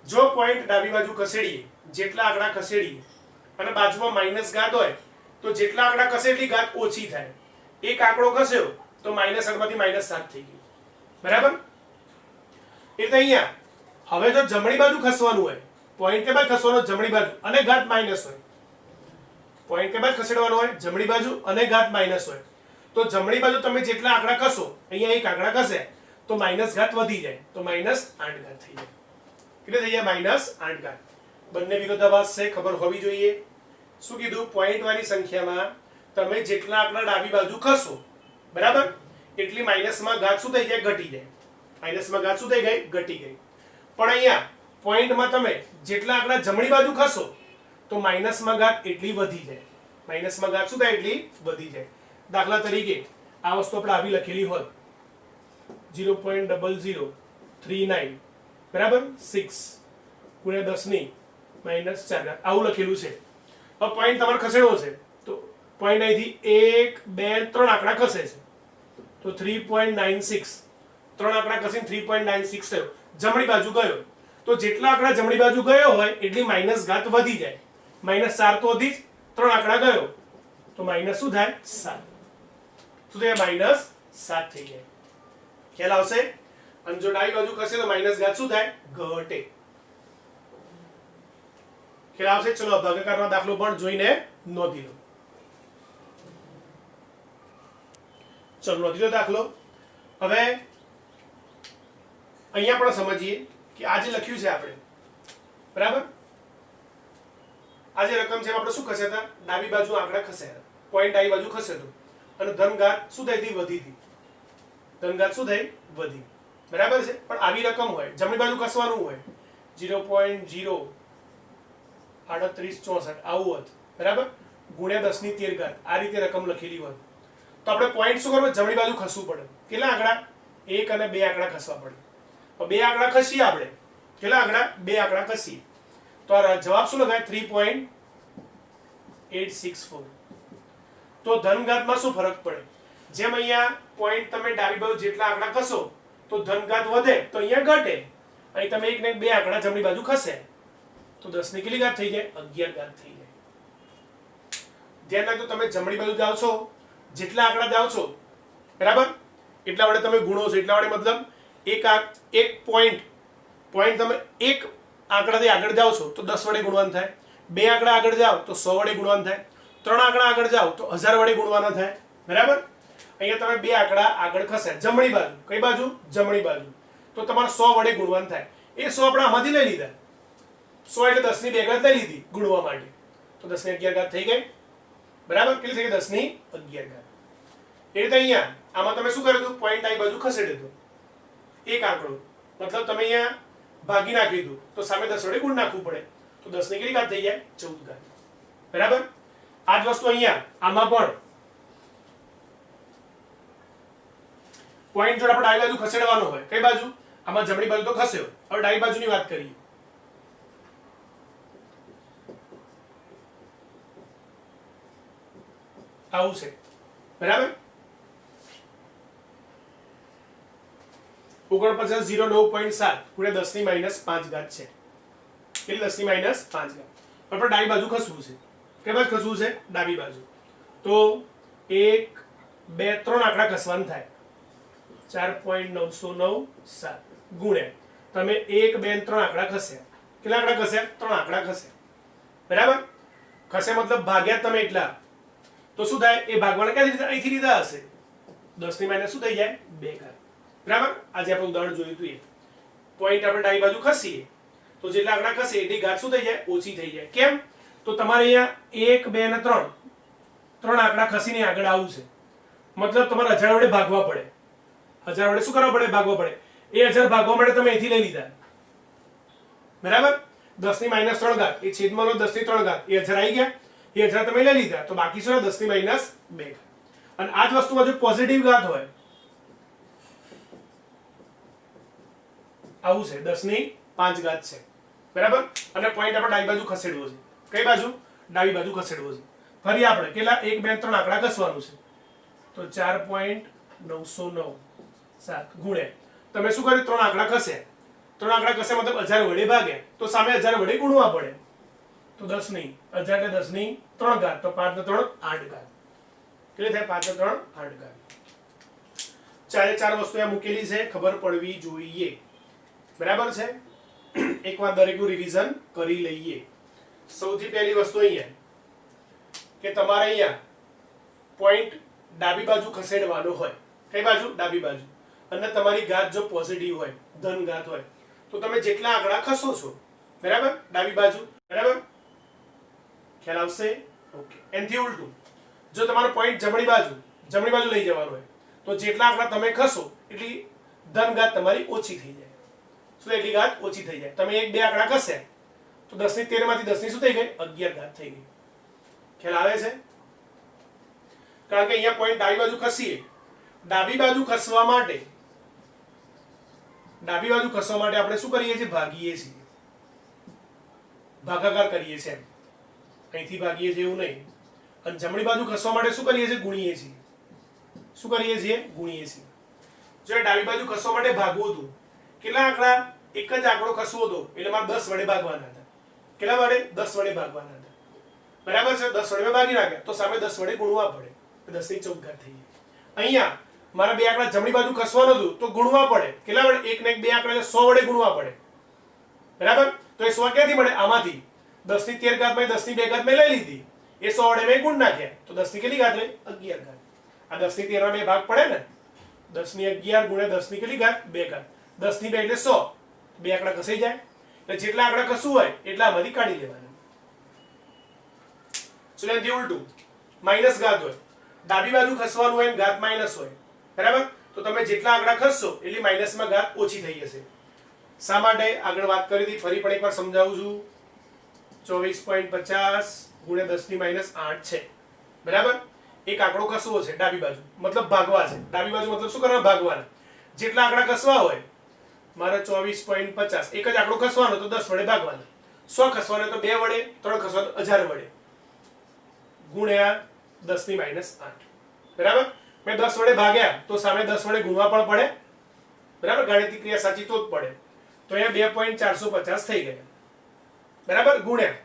જો પોઈન્ટ ડાબી બાજુ ખસેડીએ, જેટલા આંકડા ખસેડીએ અને બાજુમાં માઈનસ ઘાત હોય તો જેટલા આંકડા ખસેડી ઘાત ઓછી થાય. એક આંકડો ખસ્યો તો -8 માંથી -7 થઈ ગયું, બરાબર? એટલે અહીંયા હવે જો જમણી બાજુ ખસવાનું હોય, પોઈન્ટ કે બાજુ ખસવાનો જમણી બાજુ અને ઘાત માઈનસ હોય, પોઈન્ટ કે બાજુ ખસેડવાનો હોય જમણી બાજુ અને ઘાત માઈનસ હોય તો જમણી બાજુ તમે જેટલા આંકડા ખસો, અહીંયા એક આંકડા ખસે તો માઈનસ ઘાત વધી જાય તો -8 ઘાત થઈ જાય. કેટલે થઈ જાય? -8 ઘાત. બંને વિરોધાભાસ છે, ખબર હોવી જોઈએ. શું કીધું? પોઈન્ટ વાળી સંખ્યામાં તમે જેટલા આંકડા ડાબી બાજુ ખસો, બરાબર, એટલી માઈનસમાં ઘાત શું થઈ જાય? ઘટી જાય. માઈનસમાં ઘાત શું થઈ ગઈ? ઘટી ગઈ. પણ અહીંયા પોઈન્ટમાં તમે જેટલા આંકડા જમણી બાજુ ખસો તો માઈનસમાં ઘાત એટલી વધી જાય. માઈનસમાં ઘાત શું થાય? એટલી વધી જાય. દાખલા તરીકે આ વસ્તુ આપણે આવી લખેલી હોત 0.0039, બરાબર, 6 ગુણ્યા 10 ની -4 આવું લખેલું છે. હવે પોઈન્ટ તમારે ખસેડવો છે તો પોઈન્ટ અહીંથી 1 2 3 આંકડા ખસે છે તો 3.96, 3 આંકડા ખસીને 3.96 થયો. જમણી બાજુ ગયો તો જેટલા આંકડા જમણી બાજુ ગયો હોય એટલી માઈનસ ઘાત વધી જાય. -4 તો વધી જ, 3 આંકડા ગયો તો માઈનસ શું થાય? 7. શું થાય? -7 થઈ જાય. ખ્યાલ આવશે? અને જો ડાબી બાજુ ખસે તો માઈનસ ઘાત શું થાય? ઘટે. ખ્યાલ આવશે? ચલો ભાગાકારનો દાખલો પણ જોઈને નોંધી લો. ચલો નોંધી લો દાખલો. હવે અહીંયા પણ સમજીએ કે આ જે લખ્યું છે આપણે, બરાબર, આ જે રકમ છે આપણે શું ખસેતા? ડાબી બાજુ આંકડા ખસેતા, પોઈન્ટ ડાબી બાજુ ખસેતો અને ધન ઘાત શું થઈ હતી? વધી હતી. ધન ઘાત શું થઈ? વધી, બરાબર છે? પણ આવી રકમ હોય, જમણી બાજુ ખસવાનું હોય 0.03864 આવું હોત, બરાબર, ગુણ્યા 10 ની 13 ઘાત આ રીતે રકમ લખેલી હોત તો આપણે પોઈન્ટ શું કરવું? જમણી બાજુ ખસવું પડે. કેટલા આંકડા? 1 અને 2 આંકડા ખસવા પડે. તો 2 આંકડા ખસીએ આપણે. કેટલા આંકડા? 2 આંકડા ખસીએ તો આ જવાબ શું લખાય? 3.864. તો ધન ઘાતમાં શું ફરક પડે? જેમ અહીંયા પોઈન્ટ તમે ડાબી બાજુ જેટલા આંકડા ખસો તો ધન ઘાત વધે તો અહીંયા ઘટે. અહીં તમે 1 ને 2 આંકડા જમણી બાજુ ખસે તો 10 ની કેટલી ઘાત થઈ જાય? 11 ઘાત થઈ જાય. ધ્યાન રાખજો, તમે જમણી બાજુ જાઓ છો, જેટલા આંકડા જાઓ છો, બરાબર, એટલા વડે તમે ગુણો છો. એટલા વડે મતલબ એક પોઈન્ટ તમે એક આંકડાથી આગળ જાઓ છો તો 10 વડે ગુણવાનું થાય. 2 આંકડા આગળ જાઓ તો 100 વડે ગુણવાનું થાય. 3 આંકડા આગળ જાઓ તો 1000 વડે ગુણવાના થાય, બરાબર. અહીંયા તમે 2 આંકડા આગળ ખસ્યા જમણી બાજુ. કઈ બાજુ? જમણી બાજુ. તો તમારે 100 વડે ગુણવાનું થાય. એ 100 આપણે આમાંથી લઈ લીધા. 100 એટલે 10 ની 2 ઘાત લઈ લીધી ગુણવા માટે. તો 10 ની 11 ઘાત થઈ ગઈ બરાબર કેટલી થઈ ગઈ 10 ની 11 ઘાત એ રીતે અહીંયા આમાં તમે શું કર્યું હતું પોઈન્ટ આ બાજુ ખસેડ્યો હતો એક આંકડો મતલબ તમે અહીંયા ભાગી નાખ્યું હતું તો સામે 10 વડે ગુણ નાખવું પડે તો 10 ની કેટલી ઘાત થઈ જાય 14 ઘાત બરાબર આ જ વસ્તુ અહીંયા આમાં પણ પોઈન્ટ જોડે આપણે ડાબી બાજુ ખસેડવાનો હોય કઈ બાજુ આમાં જમણી બાજુ તો ખસ્યો હવે ડાબી બાજુની વાત કરીએ આવું છે બરાબર 4909.7 ગુણ્યા 10 ની -5 ઘાત છે કેટલી 10 ની -5 ઘાત આપણે ડાબી બાજુ ખસવું છે કઈ બાજુ ખસવું છે ડાબી બાજુ તો 1 2 3 આંકડા ખસવાનું થાય 4.909.7 ગુણ્યા તમે 1 2 3 આંકડા ખસ્યા કેટલા આંકડા ખસ્યા 3 આંકડા ખસ્યા બરાબર ખસે મતલબ ભાગ્યા તમે એટલા તો શું થાય એ ભાગવાના ક્યાંથી અહીંથી લીધા હશે 10 ની માઈનસ શું થઈ જાય 2 ઘાત બરાબર આજે આપણે ઉદાહરણ જોયું હતું એ પોઈન્ટ આપણે ડાબી બાજુ ખસીએ તો જેટલા આંકડા ખસે એટલી ઘાત શું થઈ જાય ઓછી થઈ જાય કેમ તો તમારે અહીંયા 1 2 અને 3 આંકડા ખસીને આગળ આવવું છે મતલબ તમારે 1000 વડે ભાગવા પડે 1000 વડે શું કરવા પડે ભાગવા પડે એ 1000 ભાગવા માટે તમે અહીંથી લઈ લીધા બરાબર 10 ની -3 ઘાત એ છેદમાં લો 10 ની 3 ઘાત એ 1000 આવી ગયા એ 1000 તમે લઈ લીધા તો બાકી શું 10 ની -2 ઘાત અને આ જ વસ્તુમાં જો પોઝિટિવ ઘાત હોય આવું છે 10 ની 5 ઘાત છે બરાબર અને પોઈન્ટ આપણે ડાબી બાજુ ખસેડવો છે કઈ બાજુ ડાબી બાજુ ખસેડવો છે ફરી આપણે કેટલા 1 2 3 આંકડા ખસવાનું છે તો 4.909.7 ગુણ્યા તમે શું કર્યું 3 આંકડા ખસ્યા 3 આંકડા ખસ્યા મતલબ 1000 વડે ભાગ્યા તો સામે 1000 વડે ગુણવા પડે તો 10 ની 1000 એટલે 10 ની 3 ઘાત તો 5 ને 3 8 ઘાત કેટલી થાય 5 ને 3 8 ઘાત ચારે ચાર વસ્તુ આ મૂકેલી છે ખબર પડવી જોઈએ બરાબર છે એકવાર દરેકનું રિવિઝન કરી લઈએ સૌથી પહેલી વસ્તુ અહીંયા કે તમારે અહીંયા પોઈન્ટ ડાબી બાજુ ખસેડવાનો હોય કઈ બાજુ ડાબી બાજુ અને તમારી ઘાત જો પોઝિટિવ હોય ધન ઘાત હોય તો તમે જેટલા આંકડા ખસો છો બરાબર ડાબી બાજુ બરાબર ખ્યાલ આવશે ઓકે એનથી ઉલટું જો તમારો પોઈન્ટ જમણી બાજુ લઈ જવાનો હોય તો જેટલા આંકડા તમે ખસો એટલી ધન ઘાત તમારી ઓછી થઈ જાય શું એટલી ઘાત ઓછી થઈ જાય તમે 1 2 આંકડા ખસ્યા તો 10 ની 13 માંથી 10 ની શું થઈ ગઈ 11 ઘાત થઈ ગઈ ખ્યાલ આવે છે કારણ કે અહીંયા પોઈન્ટ ડાબી બાજુ ખસીએ ડાબી બાજુ ખસવા માટે આપણે શું કરીએ છીએ ભાગીએ છીએ ભાગાકાર કરીએ છીએ અહીંથી ભાગીએ છીએ એવું નહીં અને જમણી બાજુ ખસવા માટે શું કરીએ છીએ ગુણીએ છીએ જો ડાબી બાજુ ખસવા માટે ભાગવું હતું કેટલા આંકડા એક જ આંકડો ખસવો હતો એટલે મારે 10 વડે ભાગવાના હતા કેટલા વડે 10 વડે ભાગવાના હતા બરાબર છે 10 વડે ભાગી નાખ્યા તો સામે 10 વડે ગુણવા પડે 10 ની 14 ઘાત થઈ ગઈ અહીંયા મારા બે આંકડા જમણી બાજુ ખસવાનું હતું તો ગુણવા પડે કેટલા વડે એક ને એક બે આંકડા 100 વડે ગુણવા પડે બરાબર તો એ 100 ક્યાંથી મળે આમાંથી 10 ની 13 ઘાત માં 10 ની 2 ઘાત મેં લઈ લીધી એ 100 વડે મેં ગુણ નાખ્યા તો 10 ની કેટલી ઘાત રહી 11 ઘાત આ 10 ની 13 માં બે ભાગ પડે ને 10 ની 11 ગુણ્યા 10 ની કેટલી ઘાત 2 ઘાત 10 ની 2 એટલે 100 બે આંકડા ખસાઈ જાય એટલે જેટલા આંકડા ખસવું હોય એટલા આમાંથી કાઢી લેવાના સુલેનથી ઉલટું માઈનસ ઘાત હોય ડાબી બાજુ ખસવાનું હોય ઘાત માઈનસ હોય બરાબર તો તમે જેટલા આંકડા ખસશો એટલી માઈનસમાં ઘાત ઓછી થઈ જશે શા માટે આગળ વાત કરી હતી ફરી પણ એકવાર સમજાવું છું 24.50 ગુણ્યા 10 ની -8 છે બરાબર એક આંકડો ખસવો છે ડાબી બાજુ મતલબ ભાગવા છે ડાબી બાજુ મતલબ શું કરવાનું ભાગવાના જેટલા આંકડા ખસવા હોય મારે 24.50 એક જ આંકડો ખસવાનો તો 10 વડે ભાગવાનો 100 ખસવાનો તો 2 વડે 3 ખસવાનો 1000 વડે ગુણ્યા 10 ની -8 બરાબર મેં 10 વડે ભાગ્યા તો સામે 10 વડે ગુણવા પણ પડે બરાબર ગાણિતિક ક્રિયા સાચી તો જ પડે તો અહીંયા 2.450 થઈ ગયા બરાબર ગુણ્યા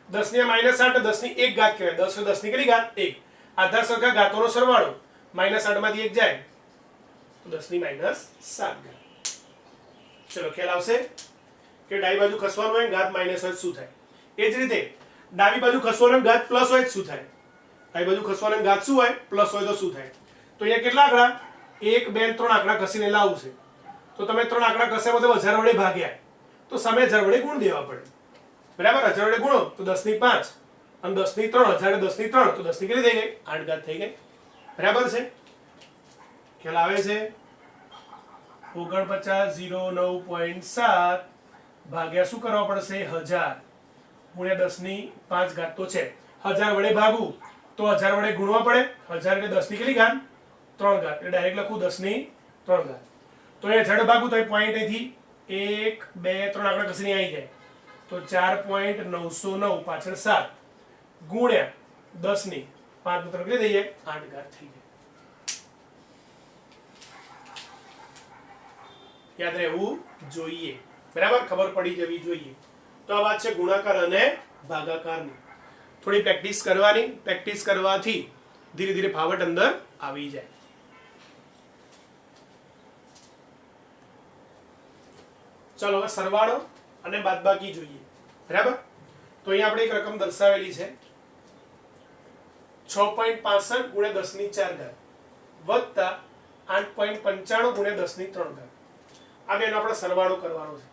10 ની -8 10 ની 1 ઘાત કહેવાય 10 10 ની કેટલી ઘાત 1 આધાર સંખ્યા ઘાતોનો સરવાળો -8 માંથી 1 જાય તો 10 ની -7 ઘાત ચલો ખ્યાલ આવશે કે ડાબી બાજુ ખસવાનું હોય ઘાત માઈનસ હોય શું થાય એ જ રીતે ડાબી બાજુ ખસવાનું ઘાત પ્લસ હોય શું થાય ડાબી બાજુ ખસવાનું ઘાત શું હોય પ્લસ હોય તો શું થાય તો અહીંયા કેટલા આંકડા 1 2 3 આંકડા ખસીને લાવવું છે તો તમે 3 આંકડા ખસ્યા મતલબ 1000 વડે ભાગ્યા તો સામે 1000 વડે ગુણ દેવા પડે બરાબર 1000 વડે ગુણો તો 10 ની 5 અને 10 ની 3 હજાર 10 ની 3 તો 10 ની કેટલી થઈ ગઈ 8 ઘાત થઈ ગઈ બરાબર છે ખ્યાલ આવે છે 49,09.7 ભાગ્યા શું કરવા પડશે 1000 ગુણ્યા 10 ની 5 ઘાત તો છે 1000 વડે ભાગવું તો 1000 વડે ગુણવા પડે 1000 એટલે 10 ની કેટલી ઘાત 3 ઘાત એટલે ડાયરેક્ટ લખું 10 ની 3 ઘાત તો એ જડ ભાગું તો એ પોઈન્ટ અહીંથી 1 2 3 આંકડા કસરી આવી જાય તો 4.909 પાછળ 7 ગુણ્યા 10 ની 5 નું 3 કેટલી થઈ જાય 8 ઘાત થઈ જાય યાદ રહેવું જોઈએ બરાબર ખબર પડી જવી જોઈએ તો આ વાત છે ગુણાકાર અને ભાગાકારની થોડી પ્રેક્ટિસ કરવાની પ્રેક્ટિસ કરવાથી ધીરે ધીરે ફાવટ અંદર આવી જાય ચલો હવે સરવાળો અને બાદબાકી જોઈએ બરાબર તો અહીંયા આપણે એક રકમ દર્શાવેલી છે 6.65 ગુણ્યા 10 ની 4 ઘાત વત્તા 8.95 ગુણ્યા 10 ની 3 ઘાત આ બેનો આપણે સરવાળો કરવાનો છે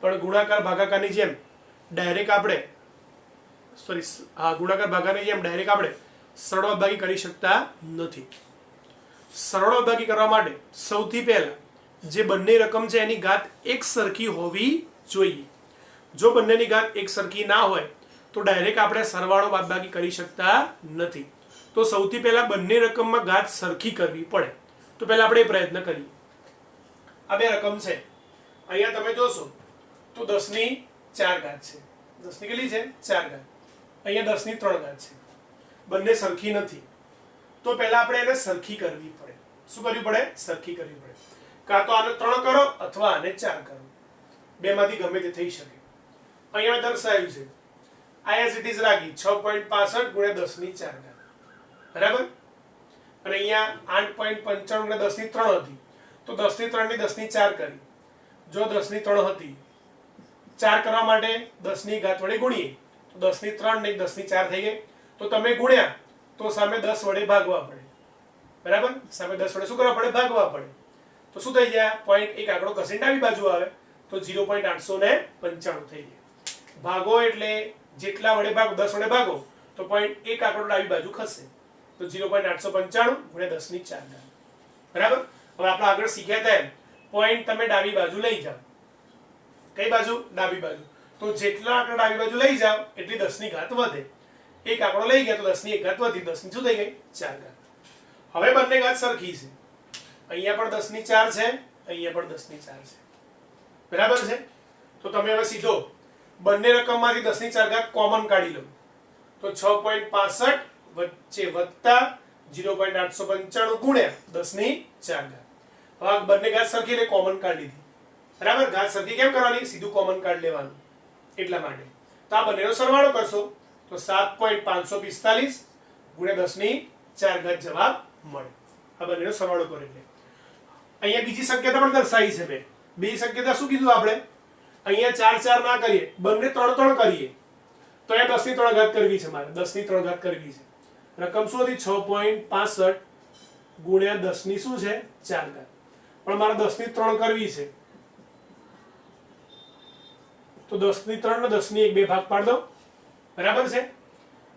પણ ગુણાકાર ભાગાકારની જેમ ડાયરેક્ટ આપણે ગુણાકાર ભાગાકારની જેમ ડાયરેક્ટ આપણે સરળ બાદબાકી કરી શકતા નથી સરળ બાદબાકી કરવા માટે સૌથી પહેલા જે બંને રકમ છે એની ઘાત એક સરખી હોવી જોઈએ જો બંનેની ઘાત એક સરખી ના હોય તો ડાયરેક્ટ આપણે સરવાળો બાદબાકી કરી શકતા નથી તો સૌથી પહેલા બંને રકમમાં ઘાત સરખી કરવી પડે તો પહેલા આપણે એ પ્રયત્ન કરીએ આ બે રકમ છે અહીંયા તમે જોશો તો 10 ની 4 ઘાત છે 10 ની કેટલી છે 4 ઘાત અહીંયા 10 ની 3 ઘાત છે બંને સરખી નથી તો પહેલા આપણે એને સરખી કરવી પડે શું કરવી પડે સરખી કરવી પડે કાં તો આને 3 કરો અથવા આને 4 કરો બેમાંથી ગમે તે થઈ શકે અહીંયા દર્શાવ્યું છે આ એઝ ઇટ ઇઝ રાખી 6.65 ગુણ્યા 10 ની 4 ઘાત બરાબર અને અહીંયા 8.95 ગુણ્યા 10 ની 3 હતી તો 10 ની 3 ની 10 ની 4 કરી જો 10 ની 3 હતી 4 કરવા માટે 10 ની ઘાત વડે ગુણીએ તો 10 ની 3 ને 10 ની 4 થઈ ગઈ તો તમે ગુણ્યા તો સામે 10 વડે ભાગવા પડે બરાબર સામે 10 વડે શું કરવા પડે ભાગવા પડે તો શું થઈ જાય પોઈન્ટ એક આંકડો ઘસીને ડાબી બાજુ આવે તો 0.895 થઈ જાય ભાગો એટલે જેટલા વડે ભાગો 10 વડે ભાગો તો પોઈન્ટ એક આંકડો ડાબી બાજુ ખસે તો 0.895 ગુણ્યા 10 ની 4 ઘાત બરાબર હવે આપણે આગળ શીખ્યા તેમ પોઈન્ટ તમે ડાબી બાજુ લઈ જાઓ કઈ બાજુ ડાબી બાજુ તો જેટલા આંકડા ડાબી બાજુ લઈ જાઓ એટલી 10 ની ઘાત વધે એક આંકડો લઈ ગયા તો 10 ની 1 ઘાત વધી 10 ની શું થઈ ગઈ 4 ઘાત હવે બંને ઘાત સરખી છે અહીંયા પણ 10 ની 4 છે અહીંયા પણ 10 ની 4 છે બરાબર છે તો તમે હવે સીધો બંને રકમમાંથી 10 ની 4 ઘાત કોમન કાઢી લો તો 6.65 વચ્ચે વત્તા 0.895 ગુણ્યા 10 ની 4 ઘાત હવે બંને ઘાત સરખી એટલે કોમન કાઢી દીધી બરાબર ઘાત સરખી કેમ કરવાની સીધું કોમન કાઢી લેવાનું એટલા માટે તો આ બંનેનો સરવાળો કરશો તો 7.545 ગુણ્યા 10 ની 4 ઘાત જવાબ મળે આ બંનેનો સરવાળો કરો એટલે અહીંયા બીજી શક્યતા પણ દર્શાવી છે મેં બીજી શક્યતા શું કીધું આપણે અહીંયા 4 4 ના કરીએ બંને 3 3 કરીએ તો અહીંયા 10 ની 3 ઘાત કરવી છે મારે 10 ની 3 ઘાત કરવી છે રકમ શું હતી 6.65 ગુણ્યા 10 ની શું છે 4 ઘાત પણ મારે 10 ની 3 કરવી છે તો 10 ની 3 ને 10 ની 1 બે ભાગ પાડ દો બરાબર છે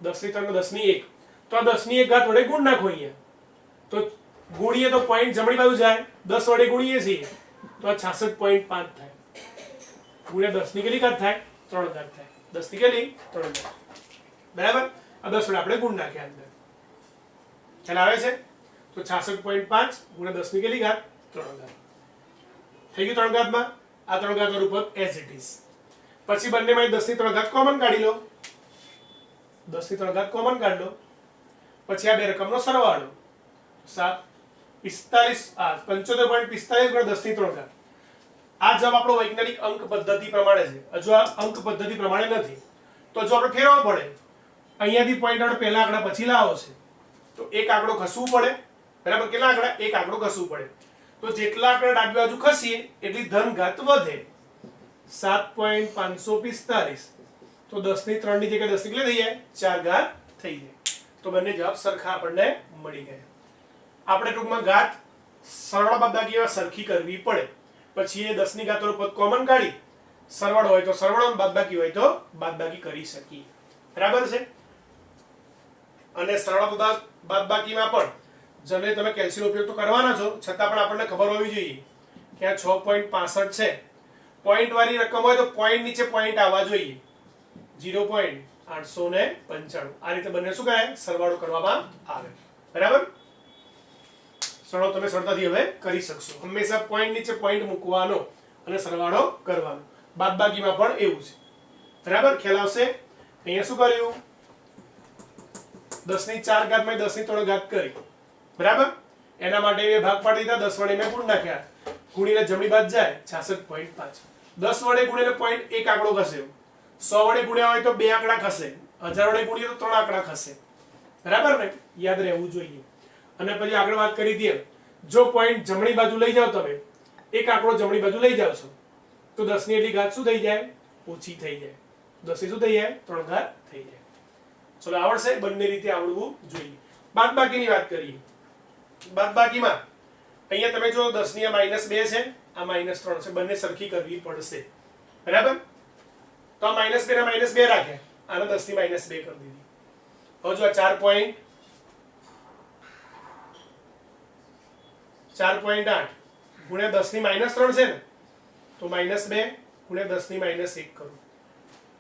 10 ની 3 ને 10 ની 1 તો આ 10 ની 1 ઘાત વડે ગુણ નાખો અહીંયા તો ગુણીએ તો પોઈન્ટ જમણી બાજુ જાય 10 વડે ગુણીએ છીએ તો આ 66.5 થાય ગુણ્યા 10 ની કેટલી ઘાત થાય 3 ઘાત થાય 10 ની કેટલી 3 ઘાત બરાબર આ 10 વડે આપણે ગુણ નાખ્યા અંદર ખ્યાલ આવે છે તો 66.5 ગુણ્યા 10 ની કેટલી ઘાત 3 ઘાત થઈ ગયું 3 ઘાતમાં આ 3 ઘાત રૂપ એઝ ઇટ ઇઝ પછી બંનેમાં 10 ની 3 ઘાત કોમન કાઢી લો 10 ની 3 ઘાત કોમન કાઢ લો પછી આ બે રકમનો સરવાળો 75.45 ગુણ્યા 10 ની 3 ઘાત આ જવાબ આપણો વૈજ્ઞાનિક અંક પદ્ધતિ પ્રમાણે છે હજુ આ અંક પદ્ધતિ પ્રમાણે નથી તો જો આપણે ફેરવવો પડે અહીંયાથી પોઈન્ટ આપણે પહેલા આંકડા પછી લાવો છે તો એક આંકડો ખસવું પડે બરાબર કેટલા આંકડા એક આંકડો ખસવું પડે તો જેટલા આંકડા ડાબી બાજુ ખસીએ એટલી ધન ઘાત વધે 7.545 તો 10 ની 3 ની જગ્યાએ 10 ની કેટલી થઈ જાય 4 ઘાત થઈ જાય તો બંને જવાબ સરખા આપણને મળી ગયા આપણે ટૂંકમાં ઘાત સરળ બાદબાકી સરખી કરવી પડે પછી એ 10 ની ઘાતનો પદ કોમન કાઢી સરવાળો હોય તો સરવાળો બાદબાકી હોય તો બાદબાકી કરી શકીએ બરાબર છે અને સરળ બાદબાકીમાં પણ જનરલી તમે કેલ્સીનો ઉપયોગ તો કરવાના છો, છતાં પણ આપણને ખબર હોવી જોઈએ કે આ 6.65 છે. પોઈન્ટ વાળી રકમ હોય તો પોઈન્ટ નીચે પોઈન્ટ આવવા જોઈએ. 0.895. આ રીતે બંને શું કરાય? સરવાળો કરવામાં આવે. બરાબર? સરળ તમે સરળતાથી હવે કરી શકશો. હંમેશા પોઈન્ટ નીચે પોઈન્ટ મૂકવાનો અને સરવાળો કરવાનો. બાદબાકીમાં પણ એવું છે. બરાબર? ખ્યાલ આવશે? અહીંયા શું કર્યું? 10 ની 4 ઘાત માં 10 ની 3 ઘાત કરી. બરાબર? એના માટે મેં ભાગ પાડી દીધા. 10 વડે મેં ગુણ નાખ્યા. ગુણીને જમણી બાજુ જાય 66.5. 10 વડે ગુણીને પોઈન્ટ એક આંકડો ખસ્યો. 100 વડે ગુણ્યા હોય તો બે આંકડા ખસે. 1000 વડે ગુણીએ તો 3 આંકડા ખસે. બરાબર ને? યાદ રહેવું જોઈએ. અને પછી આગળ વાત કરી દઈએ, જો પોઈન્ટ જમણી બાજુ લઈ જાવ તમે, એક આંકડો જમણી બાજુ લઈ જાવ છો, તો 10 ની એટલી ઘાત શું થઈ જાય? ઓછી થઈ જાય. 10 ની શું થઈ જાય? 3 ઘાત થઈ જાય. ચલો આવડશે? બંને રીતે આવડવું જોઈએ. બાદબાકીની વાત કરીએ. બાદબાકીમાં અહીંયા તમે જો 10 ની આ -2 છે, આ -3 છે, બંને સરખી કરવી પડશે. બરાબર? તો આ -2 ના -2 રાખ્યા, આને 10 ની -2 કરી દીધી. હવે જો આ 4.8 ગુણ્યા 10 ની -3 છે ને, તો -2 ગુણ્યા 10 ની -1 કરું.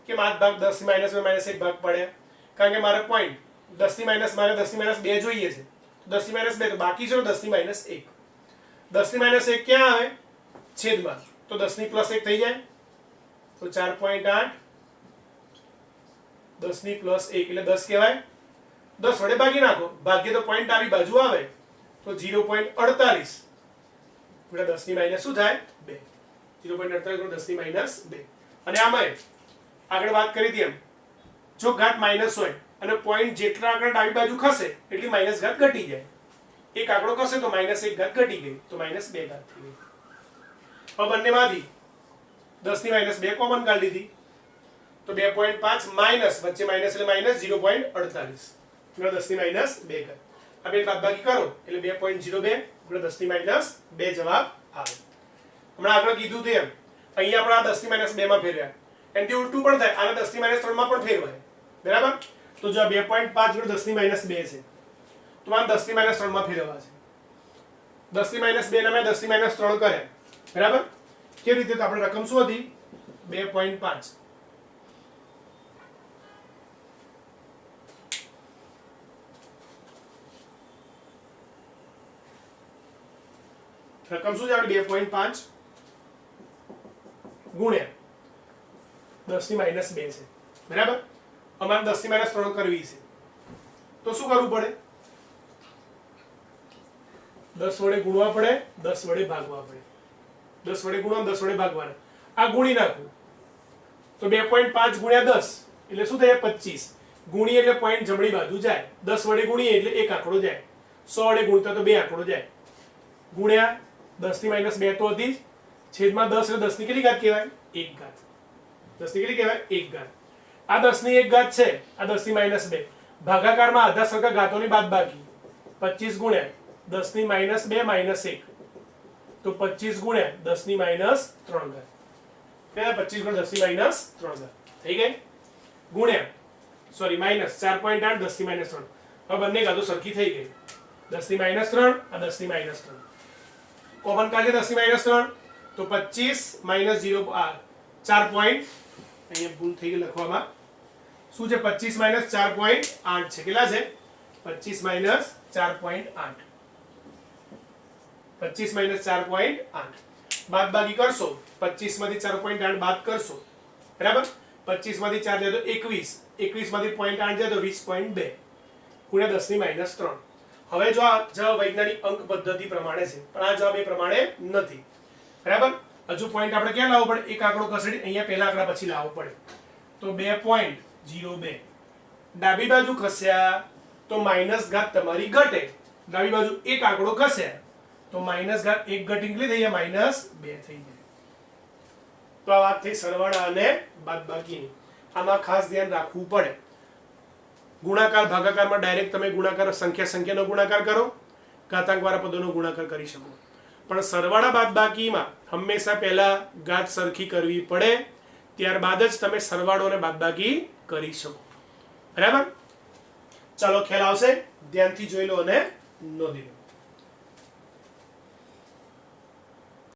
કેમ આ ભાગ 10 ની -2 -1 ભાગ પડ્યા? કારણ કે મારે પોઈન્ટ 10 ની મારે 10 ની -2 જોઈએ છે. 10 ની -2 તો બાકી છે 10 ની -1. 10 ની -1 ક્યાં આવે? છેદમાં. તો 10 ની +1 થઈ જાય. તો 4.8 10 ની +1 એટલે 10 કહેવાય. 10 વડે ભાગી નાખો. ભાગ્ય તો પોઈન્ટ આવી બાજુ આવે, તો 0.48 ગુણ્યા 10 ની માઈનસ શું થાય? 2. 0.48 ગુણ્યા 10 ની -2. અને આમાં આગળ વાત કરી હતી એમ, જો ઘાત માઈનસ હોય અને પોઈન્ટ જેટલા આંકડા ડાબી બાજુ ખસે એટલી માઈનસ ઘાત ઘટી જાય. એક આંકડો ખસે તો -1 ઘાત ઘટી ગઈ, તો -2 ઘાત થઈ ગઈ. હવે બંનેમાંથી 10 ની -2 કોમન કાઢી લીધી, તો 2.5 માઈનસ વચ્ચે માઈનસ એટલે માઈનસ 0.48 ગુણ્યા 10 ની -2 ઘાત. આ બે બાદબાકી કરો એટલે 2.02 ગુણ્યા 10 ની -2 જવાબ આવે. હમણાં આગળ કીધું તેમ અહીંયા આપણે આ 10 ની -2 માં ફેરવ્યા, એનાથી ઉલટું પણ થાય, આને 10 ની -3 માં પણ ફેરવાય. બરાબર? તો જો આ 2.5 ગુણ્યા 10 ની -2 છે, તો આને 10 ની -3 માં ફેરવવા છે. 10 ની -2 ને મેં 10 ની -3 કર્યા. બરાબર? કેવી રીતે? તો આપણે રકમ શું હતી? 2.5. રકમ શું છે આપણી? 2.5 ગુણ્યા 10 ની -2 છે. બરાબર? અમારે 10 ની -3 કરવી છે, તો શું કરવું પડે? 10 વડે ગુણવા પડે, 10 વડે ભાગવા પડે. 10 વડે ગુણવા, 10 વડે ભાગવાના. આ ગુણી નાખું તો 2.5 ગુણ્યા 10 એટલે શું થાય? 25. ગુણી એટલે પોઈન્ટ જમણી બાજુ જાય. 10 વડે ગુણીએ એટલે એક આંકડો જાય. 100 વડે ગુણતા તો બે આંકડો જાય. ગુણ્યા 10 ની -2 તો હતી જ, છેદમાં 10 એટલે 10 ની કેટલી ઘાત કહેવાય? 1 ઘાત. 10 ની કેટલી કહેવાય? 1 ઘાત. આ 10 ની 1 ઘાત છે, આ 10 ની -2. ભાગાકારમાં આધા સરખા ઘાતોની બાદબાકી. 25 ગુણ્યા 10 ની -2 -1, તો 25 ગુણ્યા 10 ની -3 ઘાત. કેટલા? 25 ગુણ્યા 10 ની -3 ઘાત થઈ ગઈ. ગુણ્યા સોરી માઈનસ 4.8 10 ની -3. હવે બંને ઘાતો સરખી થઈ ગઈ. 10 ની -3 આ 10 ની -3 કોમન કાઢીએ. 10 ની -3 તો 25 - 0 4 પોઈન્ટ, અહીંયા ભૂલ થઈ ગઈ લખવામાં. શું છે? 25 - 4.8 છે. કેટલા છે? 25 - 4.8. 25 - 4.8 બાદબાકી કરશો. 25 માંથી 4.8 બાદ કરશો. બરાબર? 25 માંથી 4 જાય તો 21. 21 માંથી 0.8 જાય તો 20.2 ગુણ્યા 10 ની -3. હવે જો આ જવાબ વૈજ્ઞાનિક અંક પદ્ધતિ પ્રમાણે છે, પણ આ જવાબ એ પ્રમાણે નથી. બરાબર? હજુ પોઈન્ટ આપણે ક્યાં લાવવો પડે? એક આંકડો ખસેડી અહીંયા પહેલા આંકડા પછી લાવવો પડે. તો 2.02 ડાબી બાજુ ખસ્યા તો માઈનસ ઘાત તમારી ઘટે. ડાબી બાજુ એક આંકડો ખસ્યા તો માઈનસ ઘાત 1 ઘટી કેટલી થઈ જાય? -2 થઈ જાય. તો આ વાત થઈ સરવાળા અને બાદબાકીની. આમાં ખાસ ધ્યાન રાખવું પડે. ગુણાકાર ભાગાકારમાં ડાયરેક્ટ તમે ગુણાકાર સંખ્યાનો ગુણાકાર કરો, ઘાતાંકવાળા પદોનો ગુણાકાર કરી શકો, પણ સરવાળા બાદબાકીમાં હંમેશા પહેલા ઘાત સરખી કરવી પડે, ત્યારબાદ જ તમે સરવાળો અને બાદબાકી કરી શકો. બરાબર? ચાલો ખ્યાલ આવશે, ધ્યાનથી જોઈ લો અને નોંધી લો.